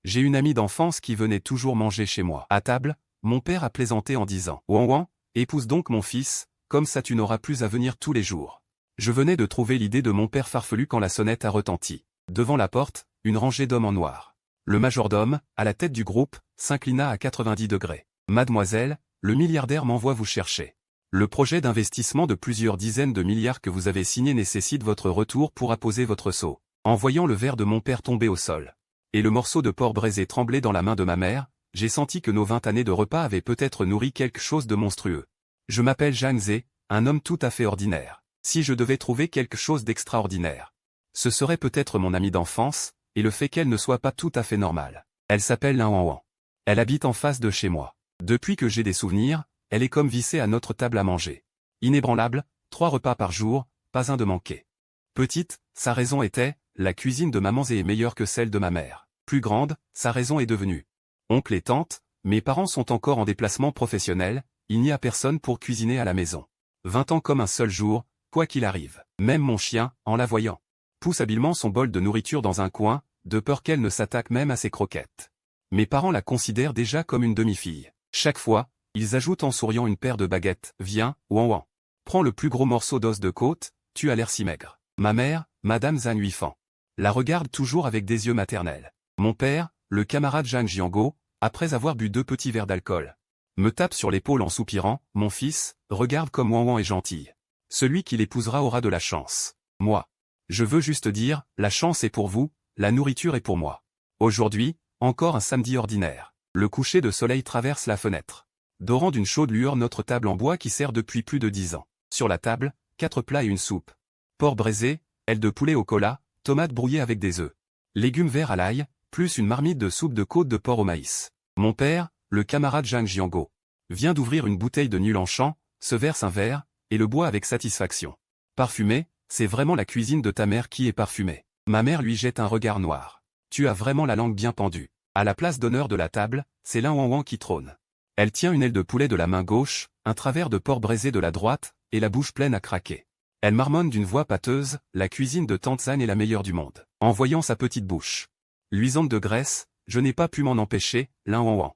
J'ai une amie d'enfance qui venait toujours manger chez moi. À table, mon père a plaisanté en disant « Ouan ouan, épouse donc mon fils, comme ça tu n'auras plus à venir tous les jours. » Je venais de trouver l'idée de mon père farfelu quand la sonnette a retenti. Devant la porte, une rangée d'hommes en noir. Le majordome, à la tête du groupe, s'inclina à 90 degrés. « Mademoiselle, le milliardaire m'envoie vous chercher. Le projet d'investissement de plusieurs dizaines de milliards que vous avez signé nécessite votre retour pour apposer votre sceau. » En voyant le verre de mon père tomber au sol, et le morceau de porc braisé trembler dans la main de ma mère, j'ai senti que nos 20 années de repas avaient peut-être nourri quelque chose de monstrueux. Je m'appelle Zhang Ze, un homme tout à fait ordinaire. Si je devais trouver quelque chose d'extraordinaire, ce serait peut-être mon amie d'enfance, et le fait qu'elle ne soit pas tout à fait normale. Elle s'appelle Lin Wanwan. Elle habite en face de chez moi. Depuis que j'ai des souvenirs, elle est comme vissée à notre table à manger. Inébranlable, 3 repas par jour, pas un de manqué. Petite, sa raison était, la cuisine de maman Zé est meilleure que celle de ma mère. Plus grande, sa raison est devenue. Oncle et tante, mes parents sont encore en déplacement professionnel, il n'y a personne pour cuisiner à la maison. 20 ans comme un seul jour, quoi qu'il arrive. Même mon chien, en la voyant, pousse habilement son bol de nourriture dans un coin, de peur qu'elle ne s'attaque même à ses croquettes. Mes parents la considèrent déjà comme une demi-fille. Chaque fois, ils ajoutent en souriant une paire de baguettes. Viens, ouan ouan. Prends le plus gros morceau d'os de côte, tu as l'air si maigre. Ma mère, Madame Zhang Yuifan, la regarde toujours avec des yeux maternels. Mon père, le camarade Zhang Jiango, après avoir bu 2 petits verres d'alcool, me tape sur l'épaule en soupirant. Mon fils, regarde comme Wanwan est gentil. Celui qui l'épousera aura de la chance. Moi, je veux juste dire, la chance est pour vous, la nourriture est pour moi. Aujourd'hui, encore un samedi ordinaire. Le coucher de soleil traverse la fenêtre, dorant d'une chaude lueur notre table en bois qui sert depuis plus de 10 ans. Sur la table, 4 plats et une soupe. Porc braisé, ailes de poulet au cola, tomates brouillées avec des œufs. Légumes verts à l'ail, plus une marmite de soupe de côte de porc au maïs. Mon père, le camarade Zhang Jiango, vient d'ouvrir une bouteille de nul en chant, se verse un verre, et le boit avec satisfaction. Parfumé, c'est vraiment la cuisine de ta mère qui est parfumée. Ma mère lui jette un regard noir. Tu as vraiment la langue bien pendue. À la place d'honneur de la table, c'est Lin Wanwan qui trône. Elle tient une aile de poulet de la main gauche, un travers de porc braisé de la droite, et la bouche pleine à craquer. Elle marmonne d'une voix pâteuse, la cuisine de Tante Zhan est la meilleure du monde. En voyant sa petite bouche luisante de graisse, je n'ai pas pu m'en empêcher. Lin Wanwan.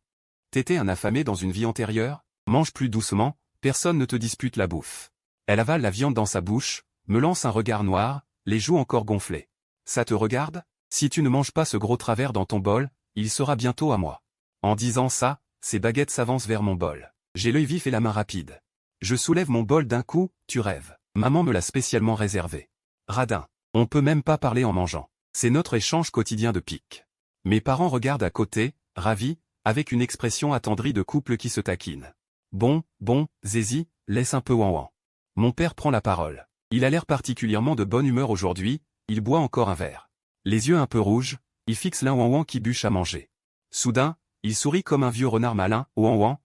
T'étais un affamé dans une vie antérieure? Mange plus doucement, personne ne te dispute la bouffe. Elle avale la viande dans sa bouche, me lance un regard noir, les joues encore gonflées. Ça te regarde? Si tu ne manges pas ce gros travers dans ton bol, il sera bientôt à moi. En disant ça, ses baguettes s'avancent vers mon bol. J'ai l'œil vif et la main rapide. Je soulève mon bol d'un coup. Tu rêves. Maman me l'a spécialement réservé. Radin. On peut même pas parler en mangeant. C'est notre échange quotidien de pique. Mes parents regardent à côté, ravis, avec une expression attendrie de couple qui se taquine. Bon, Zézi, laisse un peu Wanwan. Mon père prend la parole. Il a l'air particulièrement de bonne humeur aujourd'hui, il boit encore un verre. Les yeux un peu rouges, il fixe Lin Wanwan qui bûche à manger. Soudain, il sourit comme un vieux renard malin. Wanwan,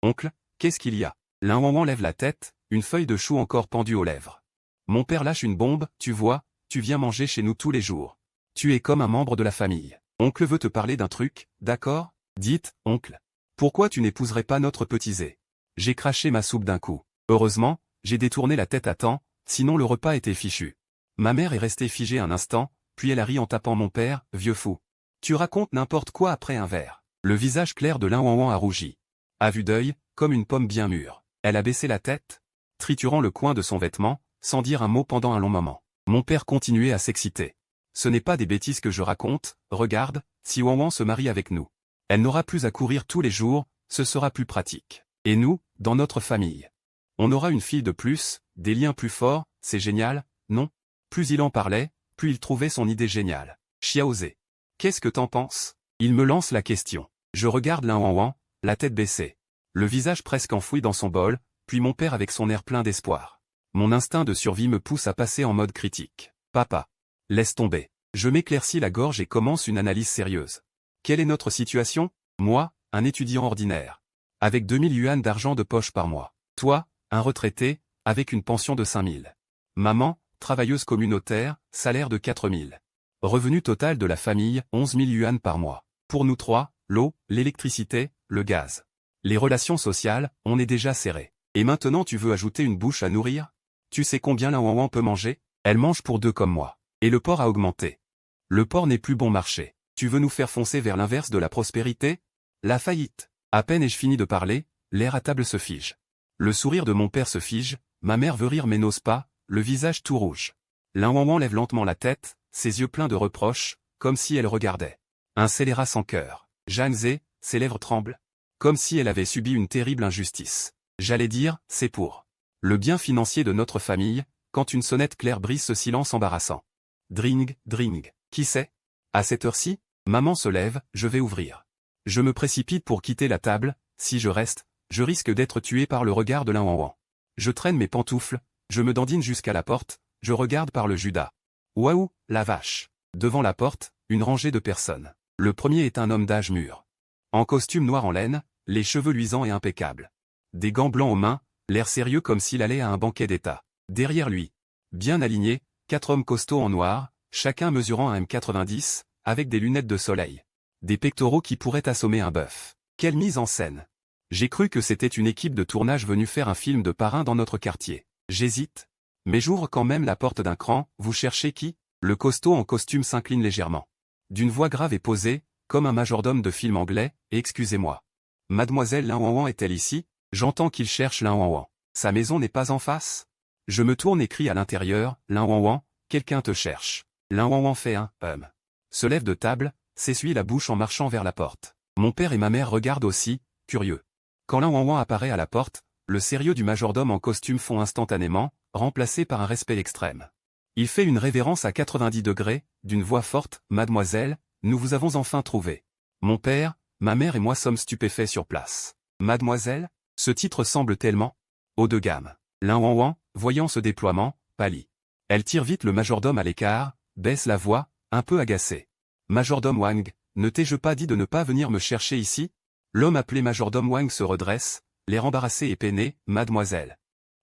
oncle, qu'est-ce qu'il y a? Lin Wanwan lève la tête, une feuille de chou encore pendue aux lèvres. Mon père lâche une bombe. Tu vois, tu viens manger chez nous tous les jours. Tu es comme un membre de la famille. Oncle veut te parler d'un truc, d'accord? Dites, oncle. Pourquoi tu n'épouserais pas notre petit Zé? J'ai craché ma soupe d'un coup. Heureusement, j'ai détourné la tête à temps, sinon le repas était fichu. Ma mère est restée figée un instant, puis elle a ri en tapant mon père. Vieux fou. Tu racontes n'importe quoi après un verre. Le visage clair de Lin Wanwan a rougi. À vue d'œil, comme une pomme bien mûre. Elle a baissé la tête, triturant le coin de son vêtement, sans dire un mot pendant un long moment. Mon père continuait à s'exciter. Ce n'est pas des bêtises que je raconte, regarde, si Wanwan se marie avec nous. Elle n'aura plus à courir tous les jours, ce sera plus pratique. Et nous, dans notre famille, on aura une fille de plus, des liens plus forts, c'est génial, non? Plus il en parlait, plus il trouvait son idée géniale. Xiaozé. Qu'est-ce que t'en penses? Il me lance la question. Je regarde Lin Wanwan, la tête baissée. Le visage presque enfoui dans son bol, puis mon père avec son air plein d'espoir. Mon instinct de survie me pousse à passer en mode critique. Papa. Laisse tomber. Je m'éclaircis la gorge et commence une analyse sérieuse. Quelle est notre situation? Moi, un étudiant ordinaire. Avec 2000 yuan d'argent de poche par mois. Toi, un retraité, avec une pension de 5000. Maman, travailleuse communautaire, salaire de 4000. Revenu total de la famille, 11 000 yuan par mois. Pour nous trois, l'eau, l'électricité, le gaz. Les relations sociales, on est déjà serré. Et maintenant tu veux ajouter une bouche à nourrir? Tu sais combien la Wanwan peut manger? Elle mange pour 2 comme moi. Et le porc a augmenté. Le porc n'est plus bon marché. Tu veux nous faire foncer vers l'inverse de la prospérité? La faillite. À peine ai-je fini de parler, l'air à table se fige. Le sourire de mon père se fige, ma mère veut rire mais n'ose pas, le visage tout rouge. Lan lève lentement la tête, ses yeux pleins de reproches, comme si elle regardait un scélérat sans cœur. Zhang Ze, ses lèvres tremblent, comme si elle avait subi une terrible injustice. J'allais dire, c'est pour le bien financier de notre famille, quand une sonnette claire brise ce silence embarrassant. Dring, dring, qui c'est? À cette heure-ci, maman se lève, je vais ouvrir. Je me précipite pour quitter la table, si je reste, je risque d'être tué par le regard de Lan. Je traîne mes pantoufles, je me dandine jusqu'à la porte, je regarde par le Judas. Waouh, la vache! Devant la porte, une rangée de personnes. Le premier est un homme d'âge mûr. En costume noir en laine, les cheveux luisants et impeccables. Des gants blancs aux mains, l'air sérieux comme s'il allait à un banquet d'État. Derrière lui, bien alignés, 4 hommes costauds en noir, chacun mesurant un m90, avec des lunettes de soleil. Des pectoraux qui pourraient assommer un bœuf. Quelle mise en scène! J'ai cru que c'était une équipe de tournage venue faire un film de parrain dans notre quartier. J'hésite. Mais j'ouvre quand même la porte d'un cran, vous cherchez qui? Le costaud en costume s'incline légèrement. D'une voix grave et posée, comme un majordome de film anglais, excusez-moi. Mademoiselle Lan est-elle ici? J'entends qu'il cherche Lan. Sa maison n'est pas en face? Je me tourne et crie à l'intérieur, Lan, quelqu'un te cherche. Lan fait un se lève de table, s'essuie la bouche en marchant vers la porte. Mon père et ma mère regardent aussi, curieux. Quand Lan apparaît à la porte, le sérieux du majordome en costume fond instantanément, remplacé par un respect extrême. Il fait une révérence à 90 degrés, d'une voix forte, Mademoiselle, nous vous avons enfin trouvé. Mon père, ma mère et moi sommes stupéfaits sur place. Mademoiselle? Ce titre semble tellement haut de gamme. Lan, voyant ce déploiement, pâlit. Elle tire vite le majordome à l'écart, baisse la voix, un peu agacée. Majordome Wang, ne t'ai-je pas dit de ne pas venir me chercher ici? L'homme appelé majordome Wang se redresse, l'air embarrassé et peiné, Mademoiselle.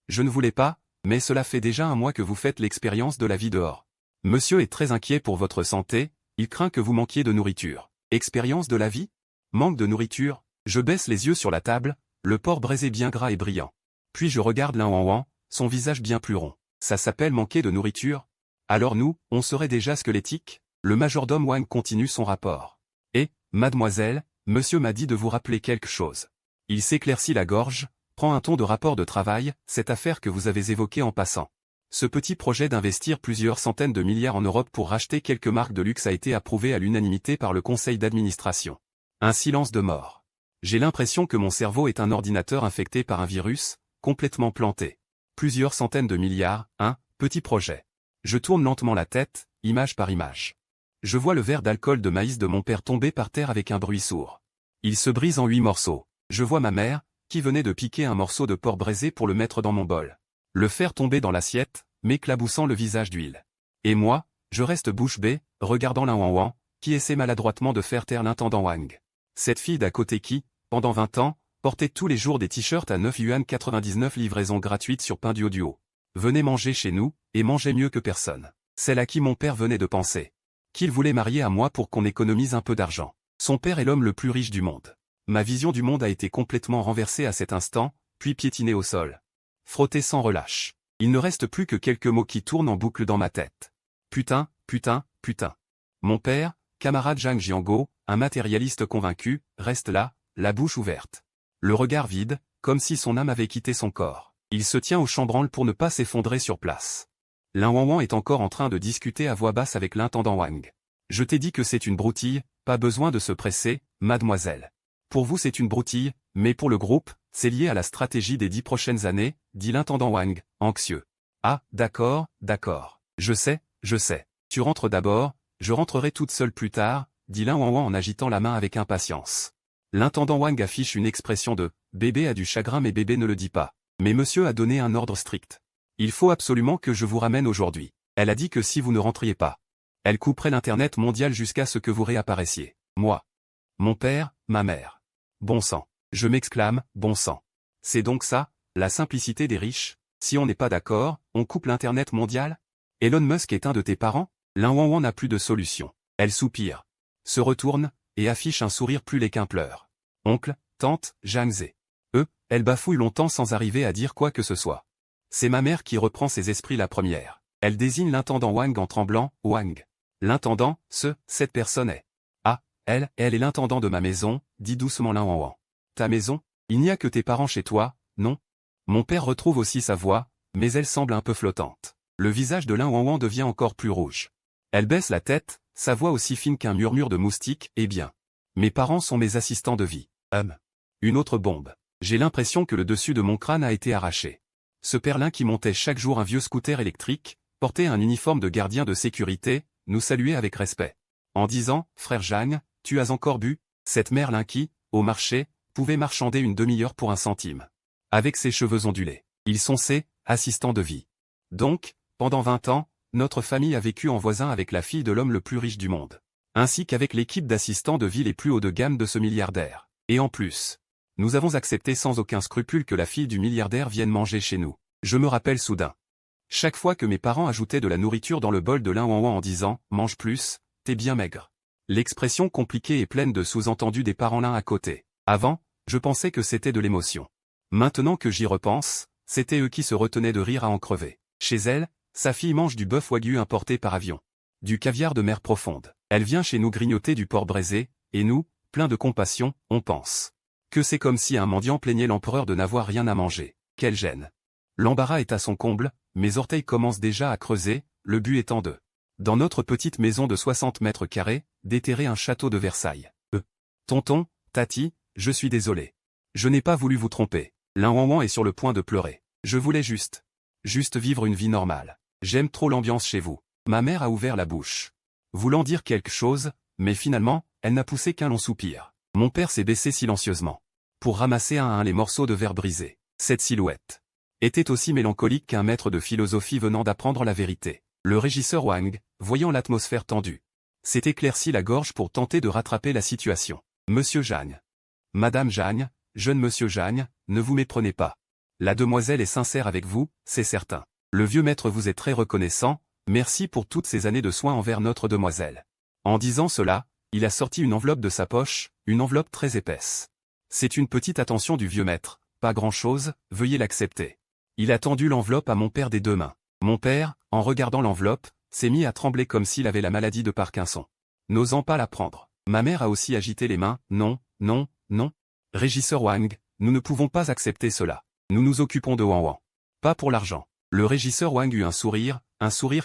Je ne voulais pas, mais cela fait déjà un mois que vous faites l'expérience de la vie dehors. Monsieur est très inquiet pour votre santé, il craint que vous manquiez de nourriture. Expérience de la vie? Manque de nourriture? Je baisse les yeux sur la table, le porc braisé bien gras et brillant. Puis je regarde Lan, son visage bien plus rond. Ça s'appelle manquer de nourriture? Alors nous, on serait déjà squelettiques? Le majordome Wang continue son rapport. Et, mademoiselle, monsieur m'a dit de vous rappeler quelque chose. Il s'éclaircit la gorge, prend un ton de rapport de travail, cette affaire que vous avez évoquée en passant. Ce petit projet d'investir plusieurs centaines de milliards en Europe pour racheter quelques marques de luxe a été approuvé à l'unanimité par le conseil d'administration. Un silence de mort. J'ai l'impression que mon cerveau est un ordinateur infecté par un virus, complètement planté. Plusieurs centaines de milliards, un petit projet. Je tourne lentement la tête, image par image. Je vois le verre d'alcool de maïs de mon père tomber par terre avec un bruit sourd. Il se brise en 8 morceaux. Je vois ma mère, qui venait de piquer un morceau de porc braisé pour le mettre dans mon bol. Le faire tomber dans l'assiette, m'éclaboussant le visage d'huile. Et moi, je reste bouche bée, regardant Lan, qui essaie maladroitement de faire taire l'intendant Wang. Cette fille d'à côté qui, pendant 20 ans, portait tous les jours des t-shirts à 9 yuan 99 livraison gratuite sur Pinduoduo. Venez manger chez nous, et mangez mieux que personne. Celle à qui mon père venait de penser. Qu'il voulait marier à moi pour qu'on économise un peu d'argent. Son père est l'homme le plus riche du monde. Ma vision du monde a été complètement renversée à cet instant, puis piétinée au sol. Frottée sans relâche. Il ne reste plus que quelques mots qui tournent en boucle dans ma tête. Putain, putain, putain. Mon père, camarade Zhang Jianguo, un matérialiste convaincu, reste là, la bouche ouverte. Le regard vide, comme si son âme avait quitté son corps. Il se tient au chambranle pour ne pas s'effondrer sur place. Lan est encore en train de discuter à voix basse avec l'intendant Wang. Je t'ai dit que c'est une broutille, pas besoin de se presser, mademoiselle. Pour vous c'est une broutille, mais pour le groupe, c'est lié à la stratégie des 10 prochaines années, dit l'intendant Wang, anxieux. Ah, d'accord, d'accord. Je sais. Tu rentres d'abord, je rentrerai toute seule plus tard, dit Lan en agitant la main avec impatience. L'intendant Wang affiche une expression de « Bébé a du chagrin mais bébé ne le dit pas ». Mais monsieur a donné un ordre strict. Il faut absolument que je vous ramène aujourd'hui. Elle a dit que si vous ne rentriez pas, elle couperait l'internet mondial jusqu'à ce que vous réapparaissiez. Moi. Mon père, ma mère. Bon sang. Je m'exclame, bon sang. C'est donc ça, la simplicité des riches, si on n'est pas d'accord, on coupe l'internet mondial? Elon Musk est un de tes parents? Lan n'a plus de solution. Elle soupire. Se retourne, et affiche un sourire plus laid qu'un pleur. Oncle, tante, Zhang Ze. Elle bafouille longtemps sans arriver à dire quoi que ce soit. C'est ma mère qui reprend ses esprits la première. Elle désigne l'intendant Wang en tremblant, Wang. L'intendant, cette personne est. Elle est l'intendant de ma maison, dit doucement Lin Wanwan. Ta maison? Il n'y a que tes parents chez toi, non? Mon père retrouve aussi sa voix, mais elle semble un peu flottante. Le visage de Lin Wanwan devient encore plus rouge. Elle baisse la tête, sa voix aussi fine qu'un murmure de moustique, eh bien. Mes parents sont mes assistants de vie. Une autre bombe. J'ai l'impression que le dessus de mon crâne a été arraché. Ce père-Lin qui montait chaque jour un vieux scooter électrique, portait un uniforme de gardien de sécurité, nous saluait avec respect. En disant, frère Jeanne, tu as encore bu? Cette mère-Lin qui, au marché, pouvait marchander une demi-heure pour 1 centime. Avec ses cheveux ondulés. Ils sont ses assistants de vie. Donc, pendant 20 ans, notre famille a vécu en voisin avec la fille de l'homme le plus riche du monde. Ainsi qu'avec l'équipe d'assistants de vie les plus hauts de gamme de ce milliardaire. Et en plus, nous avons accepté sans aucun scrupule que la fille du milliardaire vienne manger chez nous. Je me rappelle soudain. Chaque fois que mes parents ajoutaient de la nourriture dans le bol de Lin Wanwan en disant « mange plus, t'es bien maigre ». L'expression compliquée et pleine de sous-entendus des parents l'un à côté. Avant, je pensais que c'était de l'émotion. Maintenant que j'y repense, c'était eux qui se retenaient de rire à en crever. Chez elle, sa fille mange du bœuf wagyu importé par avion. Du caviar de mer profonde. Elle vient chez nous grignoter du porc braisé, et nous, pleins de compassion, on pense que c'est comme si un mendiant plaignait l'empereur de n'avoir rien à manger. Quelle gêne. L'embarras est à son comble, mes orteils commencent déjà à creuser, le but étant de, dans notre petite maison de 60 mètres carrés, déterrer un château de Versailles. Tonton, Tati, je suis désolé. Je n'ai pas voulu vous tromper. Lin Wanwan est sur le point de pleurer. Je voulais juste vivre une vie normale. J'aime trop l'ambiance chez vous. Ma mère a ouvert la bouche, voulant dire quelque chose, mais finalement, elle n'a poussé qu'un long soupir. Mon père s'est baissé silencieusement, pour ramasser un à un les morceaux de verre brisés. Cette silhouette était aussi mélancolique qu'un maître de philosophie venant d'apprendre la vérité. Le régisseur Wang, voyant l'atmosphère tendue, s'est éclairci la gorge pour tenter de rattraper la situation. Monsieur Jagne. Madame Jagne, jeune monsieur Jagne, ne vous méprenez pas. La demoiselle est sincère avec vous, c'est certain. Le vieux maître vous est très reconnaissant, merci pour toutes ces années de soins envers notre demoiselle. En disant cela, il a sorti une enveloppe de sa poche, une enveloppe très épaisse. C'est une petite attention du vieux maître, pas grand-chose, veuillez l'accepter. Il a tendu l'enveloppe à mon père des 2 mains. Mon père, en regardant l'enveloppe, s'est mis à trembler comme s'il avait la maladie de Parkinson. N'osant pas la prendre. Ma mère a aussi agité les mains, non, non, non. Régisseur Wang, nous ne pouvons pas accepter cela. Nous nous occupons de Wanwan. Pas pour l'argent. Le régisseur Wang eut un sourire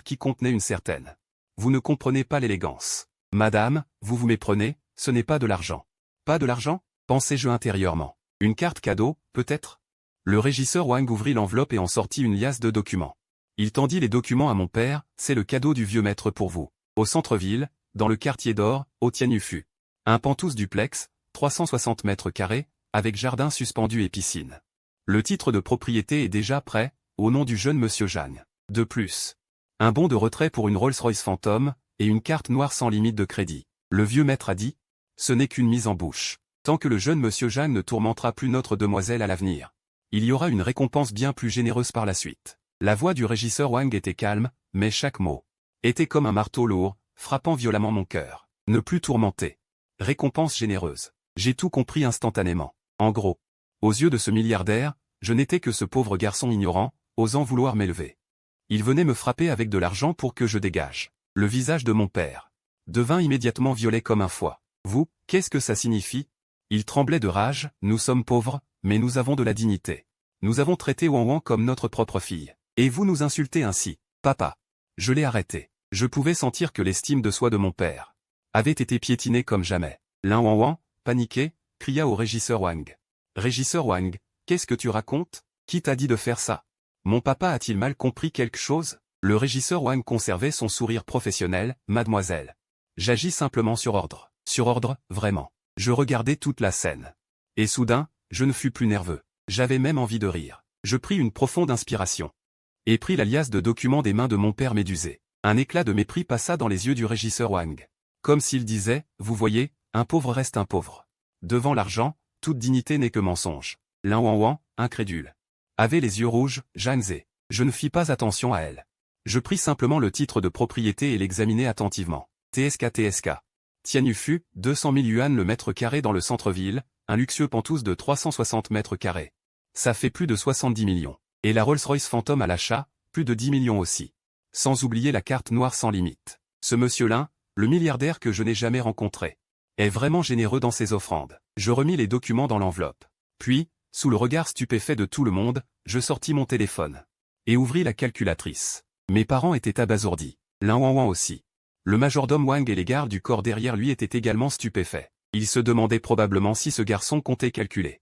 qui contenait une certaine. Vous ne comprenez pas l'élégance. Madame, vous vous méprenez, ce n'est pas de l'argent. Pas de l'argent? Pensais-je intérieurement. Une carte cadeau, peut-être? Le régisseur Wang ouvrit l'enveloppe et en sortit une liasse de documents. Il tendit les documents à mon père, c'est le cadeau du vieux maître pour vous. Au centre-ville, dans le quartier d'Or, au Tianyu-Fu. Un penthouse duplex, 360 mètres carrés, avec jardin suspendu et piscine. Le titre de propriété est déjà prêt, au nom du jeune monsieur Jagne. De plus, un bon de retrait pour une Rolls-Royce Phantom, et une carte noire sans limite de crédit. Le vieux maître a dit, ce n'est qu'une mise en bouche. Tant que le jeune monsieur Jagne ne tourmentera plus notre demoiselle à l'avenir, il y aura une récompense bien plus généreuse par la suite. La voix du régisseur Wang était calme, mais chaque mot était comme un marteau lourd, frappant violemment mon cœur. Ne plus tourmenter. Récompense généreuse. J'ai tout compris instantanément. En gros, aux yeux de ce milliardaire, je n'étais que ce pauvre garçon ignorant, osant vouloir m'élever. Il venait me frapper avec de l'argent pour que je dégage. Le visage de mon père devint immédiatement violet comme un foie. Vous, qu'est-ce que ça signifie? Il tremblait de rage, nous sommes pauvres, mais nous avons de la dignité. Nous avons traité Wanwan comme notre propre fille. Et vous nous insultez ainsi, papa. Je l'ai arrêté. Je pouvais sentir que l'estime de soi de mon père avait été piétinée comme jamais. Lin Wanwan, paniqué, cria au régisseur Wang. Régisseur Wang, qu'est-ce que tu racontes? Qui t'a dit de faire ça? Mon papa a-t-il mal compris quelque chose? Le régisseur Wang conservait son sourire professionnel, mademoiselle. J'agis simplement sur ordre. Sur ordre, vraiment. Je regardais toute la scène. Et soudain, je ne fus plus nerveux. J'avais même envie de rire. Je pris une profonde inspiration. Et pris la liasse de documents des mains de mon père médusé. Un éclat de mépris passa dans les yeux du régisseur Wang. Comme s'il disait, vous voyez, un pauvre reste un pauvre. Devant l'argent, toute dignité n'est que mensonge. Lin Wanwan, incrédule, avait les yeux rouges, Janzé. Je ne fis pas attention à elle. Je pris simplement le titre de propriété et l'examinai attentivement. TSK. Tianyu-Fu, 200 000 yuan le mètre carré dans le centre-ville, un luxueux penthouse de 360 mètres carrés. Ça fait plus de 70 millions. Et la Rolls-Royce Phantom à l'achat, plus de 10 millions aussi. Sans oublier la carte noire sans limite. Ce monsieur-là, le milliardaire que je n'ai jamais rencontré. est vraiment généreux dans ses offrandes. Je remis les documents dans l'enveloppe. Puis, sous le regard stupéfait de tout le monde, je sortis mon téléphone. Et ouvris la calculatrice. Mes parents étaient abasourdis. Lin Wanwan aussi. Le majordome Wang et les gardes du corps derrière lui étaient également stupéfaits. Ils se demandaient probablement si ce garçon comptait calculer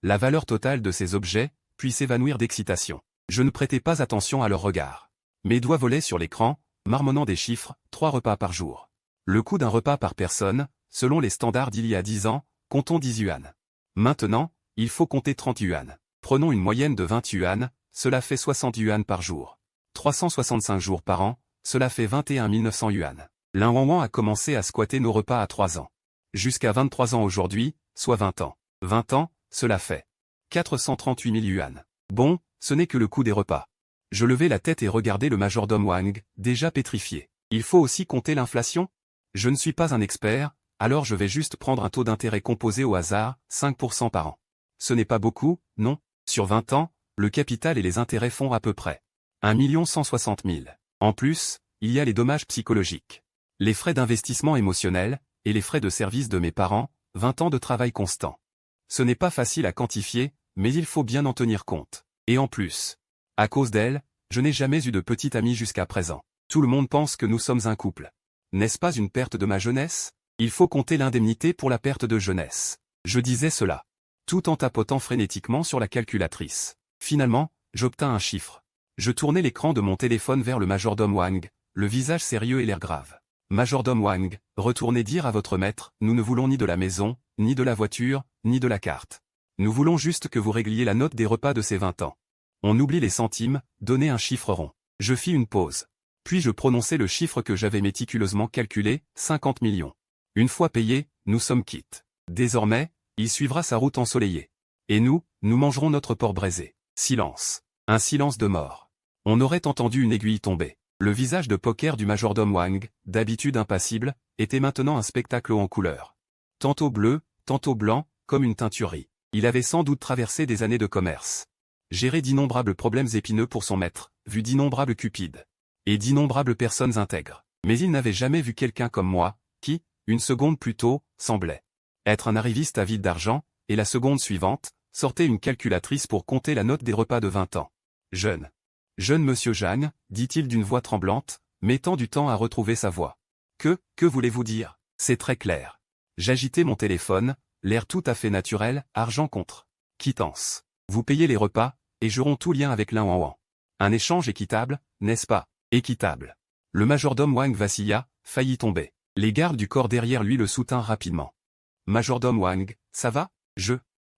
la valeur totale de ces objets, puis s'évanouir d'excitation. Je ne prêtais pas attention à leur regard. Mes doigts volaient sur l'écran, marmonnant des chiffres, 3 repas par jour. Le coût d'un repas par personne, selon les standards d'il y a 10 ans, comptons 10 yuan. Maintenant, il faut compter 30 yuan. Prenons une moyenne de 20 yuan, cela fait 60 yuan par jour. 365 jours par an, cela fait 21 900 yuan. Lin Wanwan a commencé à squatter nos repas à 3 ans. Jusqu'à 23 ans aujourd'hui, soit 20 ans. 20 ans, cela fait 438 000 yuan. Bon, ce n'est que le coût des repas. Je levai la tête et regardai le majordome Wang, déjà pétrifié. Il faut aussi compter l'inflation? Je ne suis pas un expert, alors je vais juste prendre un taux d'intérêt composé au hasard, 5% par an. Ce n'est pas beaucoup, non? Sur 20 ans, le capital et les intérêts font à peu près 1 160 000. En plus, il y a les dommages psychologiques, les frais d'investissement émotionnel, et les frais de service de mes parents, 20 ans de travail constant. Ce n'est pas facile à quantifier, mais il faut bien en tenir compte. Et en plus, à cause d'elle, je n'ai jamais eu de petite amie jusqu'à présent. Tout le monde pense que nous sommes un couple. N'est-ce pas une perte de ma jeunesse? Il faut compter l'indemnité pour la perte de jeunesse. Je disais cela, tout en tapotant frénétiquement sur la calculatrice. Finalement, j'obtins un chiffre. Je tournai l'écran de mon téléphone vers le majordome Wang, le visage sérieux et l'air grave. Majordome Wang, retournez dire à votre maître, nous ne voulons ni de la maison, ni de la voiture, ni de la carte. Nous voulons juste que vous régliez la note des repas de ces 20 ans. On oublie les centimes, donnez un chiffre rond. Je fis une pause. Puis je prononçai le chiffre que j'avais méticuleusement calculé, 50 millions. Une fois payé, nous sommes quittes. Désormais, il suivra sa route ensoleillée. Et nous mangerons notre porc braisé. Silence. Un silence de mort. On aurait entendu une aiguille tomber. Le visage de poker du majordome Wang, d'habitude impassible, était maintenant un spectacle haut en couleurs. Tantôt bleu, tantôt blanc, comme une teinturerie. Il avait sans doute traversé des années de commerce. Géré d'innombrables problèmes épineux pour son maître, vu d'innombrables cupides. Et d'innombrables personnes intègres. Mais il n'avait jamais vu quelqu'un comme moi, qui, une seconde plus tôt, semblait être un arriviste avide d'argent, et la seconde suivante, sortait une calculatrice pour compter la note des repas de 20 ans. Jeune monsieur Zhang, dit-il d'une voix tremblante, mettant du temps à retrouver sa voix. Que voulez-vous dire? C'est très clair. J'agitai mon téléphone, l'air tout à fait naturel, argent contre quittance. Vous payez les repas, et je romps tout lien avec Lin Wanwan. Un échange équitable, n'est-ce pas? Équitable. Le majordome Wang vacilla, faillit tomber. Les gardes du corps derrière lui le soutinrent rapidement. Majordome Wang, ça va?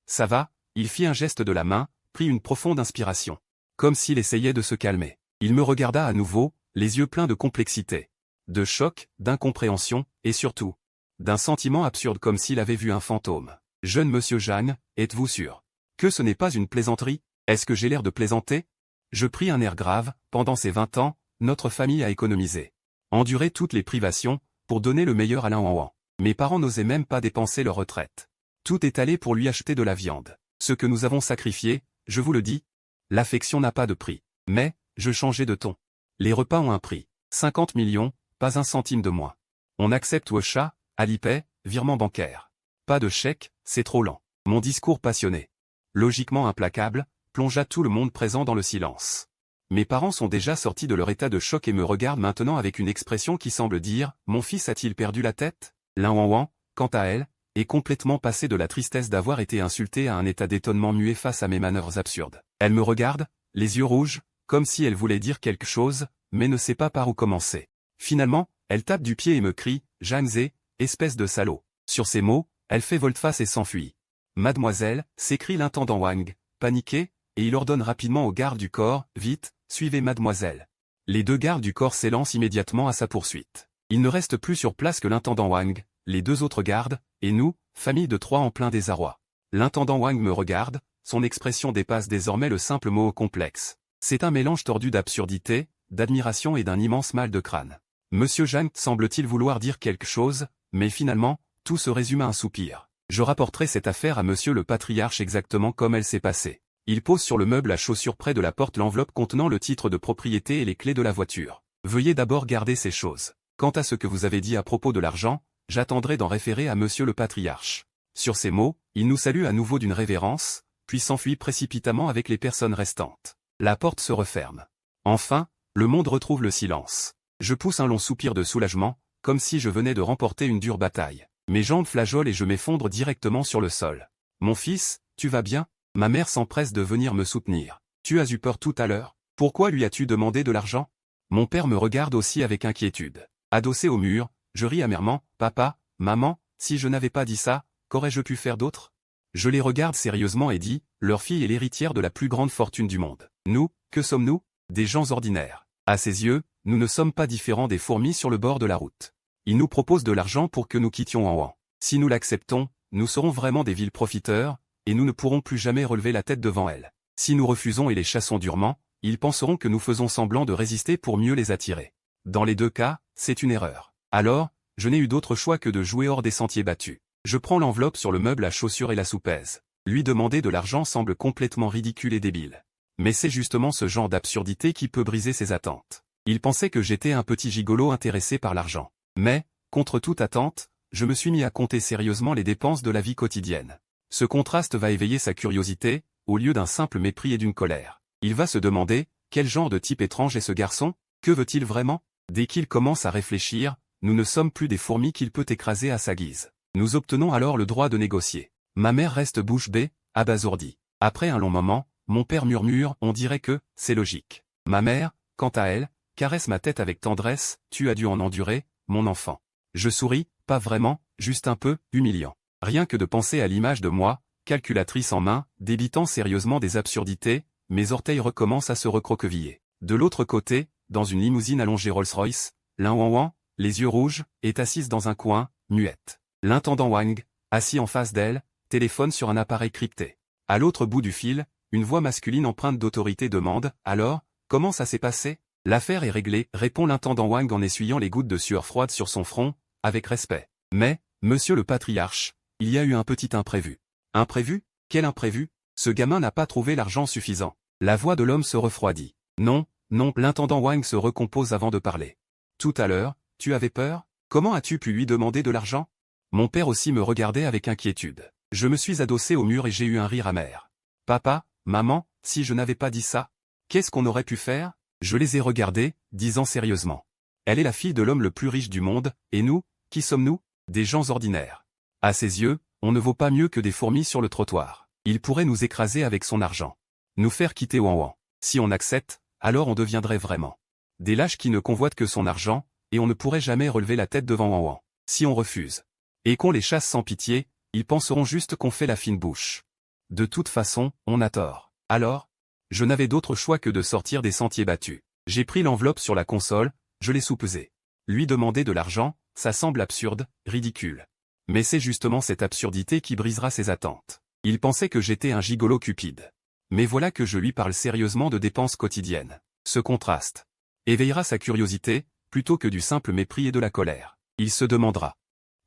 Ça va, il fit un geste de la main, prit une profonde inspiration. Comme s'il essayait de se calmer. Il me regarda à nouveau, les yeux pleins de complexité, de choc, d'incompréhension, et surtout, d'un sentiment absurde comme s'il avait vu un fantôme. Jeune monsieur Zhang, êtes-vous sûr que ce n'est pas une plaisanterie? Est-ce que j'ai l'air de plaisanter? Je pris un air grave, pendant ces 20 ans, notre famille a économisé. Enduré toutes les privations, pour donner le meilleur à Lin Wanwan. Mes parents n'osaient même pas dépenser leur retraite. Tout est allé pour lui acheter de la viande. Ce que nous avons sacrifié, je vous le dis, l'affection n'a pas de prix. Mais, je changeai de ton. Les repas ont un prix. 50 millions, pas un centime de moins. On accepte WeChat, Alipay, virement bancaire. Pas de chèque, c'est trop lent. Mon discours passionné, logiquement implacable, plongea tout le monde présent dans le silence. Mes parents sont déjà sortis de leur état de choc et me regardent maintenant avec une expression qui semble dire « Mon fils a-t-il perdu la tête ?» Lin Wanwan, quant à elle, est complètement passée de la tristesse d'avoir été insultée à un état d'étonnement muet face à mes manœuvres absurdes. Elle me regarde, les yeux rouges, comme si elle voulait dire quelque chose, mais ne sait pas par où commencer. Finalement, elle tape du pied et me crie « Zhang Ze, espèce de salaud !» Sur ces mots, elle fait volte-face et s'enfuit. « Mademoiselle !» s'écrie l'intendant Wang, paniqué, et il ordonne rapidement aux gardes du corps « Vite, suivez mademoiselle !» Les 2 gardes du corps s'élancent immédiatement à sa poursuite. Il ne reste plus sur place que l'intendant Wang, les 2 autres gardes, et nous, famille de 3 en plein désarroi. L'intendant Wang me regarde, son expression dépasse désormais le simple mot complexe. C'est un mélange tordu d'absurdité, d'admiration et d'un immense mal de crâne. Monsieur Zhang semble-t-il vouloir dire quelque chose, mais finalement, tout se résume à un soupir. Je rapporterai cette affaire à monsieur le patriarche exactement comme elle s'est passée. Il pose sur le meuble à chaussures près de la porte l'enveloppe contenant le titre de propriété et les clés de la voiture. Veuillez d'abord garder ces choses. Quant à ce que vous avez dit à propos de l'argent, j'attendrai d'en référer à monsieur le patriarche. Sur ces mots, il nous salue à nouveau d'une révérence, puis s'enfuit précipitamment avec les personnes restantes. La porte se referme. Enfin, le monde retrouve le silence. Je pousse un long soupir de soulagement, comme si je venais de remporter une dure bataille. Mes jambes flageolent et je m'effondre directement sur le sol. Mon fils, tu vas bien? Ma mère s'empresse de venir me soutenir. Tu as eu peur tout à l'heure? Pourquoi lui as-tu demandé de l'argent? Mon père me regarde aussi avec inquiétude. Adossé au mur, je ris amèrement. Papa, maman, si je n'avais pas dit ça, qu'aurais-je pu faire d'autre? Je les regarde sérieusement et dis, leur fille est l'héritière de la plus grande fortune du monde. Nous, que sommes-nous? Des gens ordinaires. À ses yeux, nous ne sommes pas différents des fourmis sur le bord de la route. Il nous propose de l'argent pour que nous quittions Ouan. Si nous l'acceptons, nous serons vraiment des vils profiteurs, et nous ne pourrons plus jamais relever la tête devant elles. Si nous refusons et les chassons durement, ils penseront que nous faisons semblant de résister pour mieux les attirer. Dans les deux cas, c'est une erreur. Alors, je n'ai eu d'autre choix que de jouer hors des sentiers battus. Je prends l'enveloppe sur le meuble à chaussures et la soupèse. Lui demander de l'argent semble complètement ridicule et débile. Mais c'est justement ce genre d'absurdité qui peut briser ses attentes. Il pensait que j'étais un petit gigolo intéressé par l'argent. Mais, contre toute attente, je me suis mis à compter sérieusement les dépenses de la vie quotidienne. Ce contraste va éveiller sa curiosité, au lieu d'un simple mépris et d'une colère. Il va se demander, quel genre de type étrange est ce garçon? Que veut-il vraiment? Dès qu'il commence à réfléchir, nous ne sommes plus des fourmis qu'il peut écraser à sa guise. Nous obtenons alors le droit de négocier. Ma mère reste bouche bée, abasourdie. Après un long moment, mon père murmure, on dirait que, c'est logique. Ma mère, quant à elle, caresse ma tête avec tendresse, tu as dû en endurer, mon enfant. Je souris, pas vraiment, juste un peu, humiliant. Rien que de penser à l'image de moi, calculatrice en main, débitant sérieusement des absurdités, mes orteils recommencent à se recroqueviller. De l'autre côté, dans une limousine allongée Rolls-Royce, Wan, les yeux rouges, est assise dans un coin, muette. L'intendant Wang, assis en face d'elle, téléphone sur un appareil crypté. À l'autre bout du fil, une voix masculine empreinte d'autorité demande, alors, comment ça s'est passé? L'affaire est réglée, répond l'intendant Wang en essuyant les gouttes de sueur froide sur son front, avec respect. Mais, monsieur le patriarche, il y a eu un petit imprévu. Imprévu? Quel imprévu? Ce gamin n'a pas trouvé l'argent suffisant. La voix de l'homme se refroidit. Non, non, l'intendant Wang se recompose avant de parler. Tout à l'heure, tu avais peur? Comment as-tu pu lui demander de l'argent? Mon père aussi me regardait avec inquiétude. Je me suis adossé au mur et j'ai eu un rire amer. Papa, maman, si je n'avais pas dit ça, qu'est-ce qu'on aurait pu faire? Je les ai regardés, disant sérieusement. Elle est la fille de l'homme le plus riche du monde, et nous, qui sommes-nous? Des gens ordinaires. À ses yeux, on ne vaut pas mieux que des fourmis sur le trottoir. Il pourrait nous écraser avec son argent. Nous faire quitter Wan. Si on accepte, alors on deviendrait vraiment des lâches qui ne convoitent que son argent, et on ne pourrait jamais relever la tête devant Wan. Si on refuse, et qu'on les chasse sans pitié, ils penseront juste qu'on fait la fine bouche. De toute façon, on a tort. Alors, je n'avais d'autre choix que de sortir des sentiers battus. J'ai pris l'enveloppe sur la console, je l'ai soupesée. Lui demander de l'argent, ça semble absurde, ridicule. Mais c'est justement cette absurdité qui brisera ses attentes. Il pensait que j'étais un gigolo cupide. Mais voilà que je lui parle sérieusement de dépenses quotidiennes. Ce contraste éveillera sa curiosité, plutôt que du simple mépris et de la colère. Il se demandera.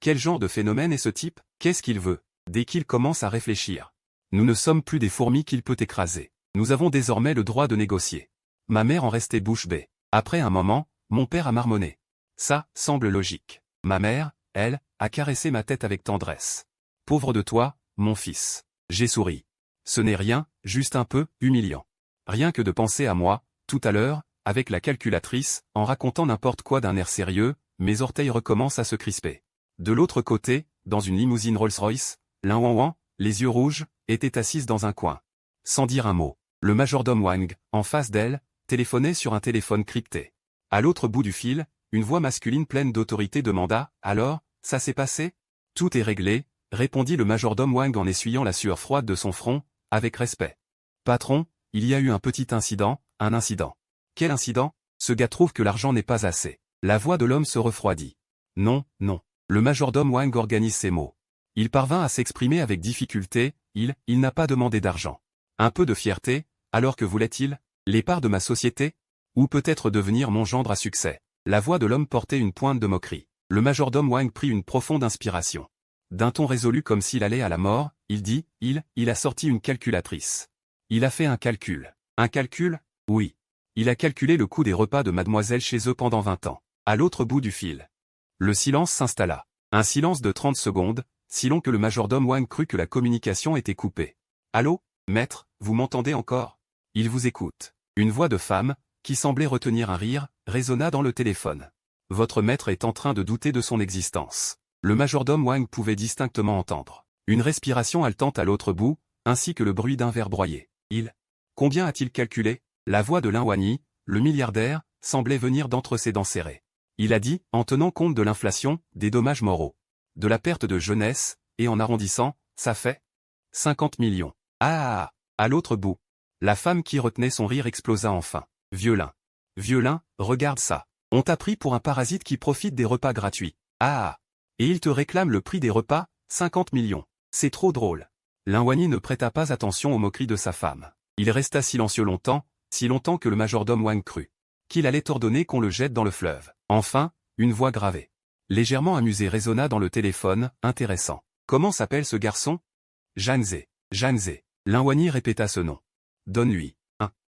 Quel genre de phénomène est ce type? Qu'est-ce qu'il veut? Dès qu'il commence à réfléchir. Nous ne sommes plus des fourmis qu'il peut écraser. Nous avons désormais le droit de négocier. Ma mère en restait bouche bée. Après un moment, mon père a marmonné. Ça, semble logique. Ma mère, elle, a caressé ma tête avec tendresse. Pauvre de toi, mon fils. J'ai souri. Ce n'est rien, juste un peu, humiliant. Rien que de penser à moi, tout à l'heure, avec la calculatrice, en racontant n'importe quoi d'un air sérieux, mes orteils recommencent à se crisper. De l'autre côté, dans une limousine Rolls-Royce, Wan, les yeux rouges, était assise dans un coin. Sans dire un mot, le majordome Wang, en face d'elle, téléphonait sur un téléphone crypté. À l'autre bout du fil, une voix masculine pleine d'autorité demanda, alors, ça s'est passé? Tout est réglé, répondit le majordome Wang en essuyant la sueur froide de son front, avec respect. Patron, il y a eu un petit incident, un incident. Quel incident? Ce gars trouve que l'argent n'est pas assez. La voix de l'homme se refroidit. Non, non. Le majordome Wang organise ses mots. Il parvint à s'exprimer avec difficulté, il n'a pas demandé d'argent. Un peu de fierté, alors que voulait-il? Les parts de ma société? Ou peut-être devenir mon gendre à succès? La voix de l'homme portait une pointe de moquerie. Le majordome Wang prit une profonde inspiration. D'un ton résolu comme s'il allait à la mort, il dit, il a sorti une calculatrice. Il a fait un calcul. Un calcul? Oui. Il a calculé le coût des repas de mademoiselle chez eux pendant 20 ans. À l'autre bout du fil. Le silence s'installa. Un silence de 30 secondes, si long que le majordome Wang crut que la communication était coupée. Allô, maître, vous m'entendez encore? Il vous écoute. Une voix de femme, qui semblait retenir un rire, résonna dans le téléphone. Votre maître est en train de douter de son existence. Le majordome Wang pouvait distinctement entendre une respiration haletante à l'autre bout, ainsi que le bruit d'un verre broyé. Combien a-t-il calculé? La voix de Lin Wani, le milliardaire, semblait venir d'entre ses dents serrées. Il a dit, en tenant compte de l'inflation, des dommages moraux, de la perte de jeunesse, et en arrondissant, ça fait 50 millions. Ah! À l'autre bout. La femme qui retenait son rire explosa enfin. Vieux Lin, regarde ça. On t'a pris pour un parasite qui profite des repas gratuits. Ah! Et il te réclame le prix des repas, 50 millions. C'est trop drôle. Lin Wani ne prêta pas attention aux moqueries de sa femme. Il resta silencieux longtemps, si longtemps que le majordome Wang crut qu'il allait ordonner qu'on le jette dans le fleuve. Enfin, une voix gravée, légèrement amusée résonna dans le téléphone, intéressant. Comment s'appelle ce garçon? Janze. Lin Wani répéta ce nom. Donne-lui.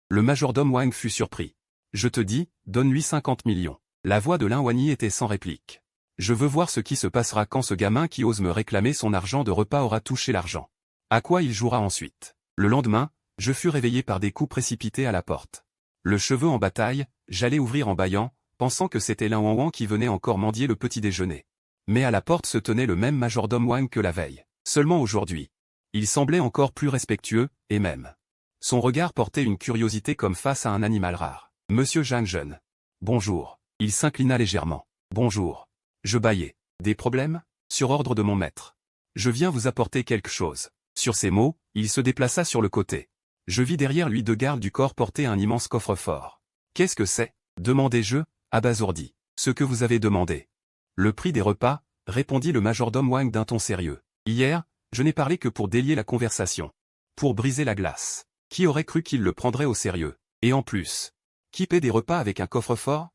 Le majordome Wang fut surpris. Je te dis, donne-lui 50 millions. La voix de Lin Wani était sans réplique. Je veux voir ce qui se passera quand ce gamin qui ose me réclamer son argent de repas aura touché l'argent. À quoi il jouera ensuite? Le lendemain, je fus réveillé par des coups précipités à la porte. Le cheveu en bataille, j'allais ouvrir en bâillant, pensant que c'était Lin Wang qui venait encore mendier le petit déjeuner. Mais à la porte se tenait le même majordome Wang que la veille. Seulement aujourd'hui. Il semblait encore plus respectueux, et même. Son regard portait une curiosité comme face à un animal rare. Monsieur Zhang Zhen. Bonjour. Il s'inclina légèrement. Bonjour. Je bâillai. Des problèmes? Sur ordre de mon maître. Je viens vous apporter quelque chose. Sur ces mots, il se déplaça sur le côté. Je vis derrière lui deux gardes du corps porter un immense coffre-fort. Qu'est-ce que c'est? Demandai-je, abasourdi. Ce que vous avez demandé. Le prix des repas, répondit le majordome Wang d'un ton sérieux. Hier, je n'ai parlé que pour délier la conversation. Pour briser la glace. Qui aurait cru qu'il le prendrait au sérieux? Et en plus. Qui paie des repas avec un coffre-fort?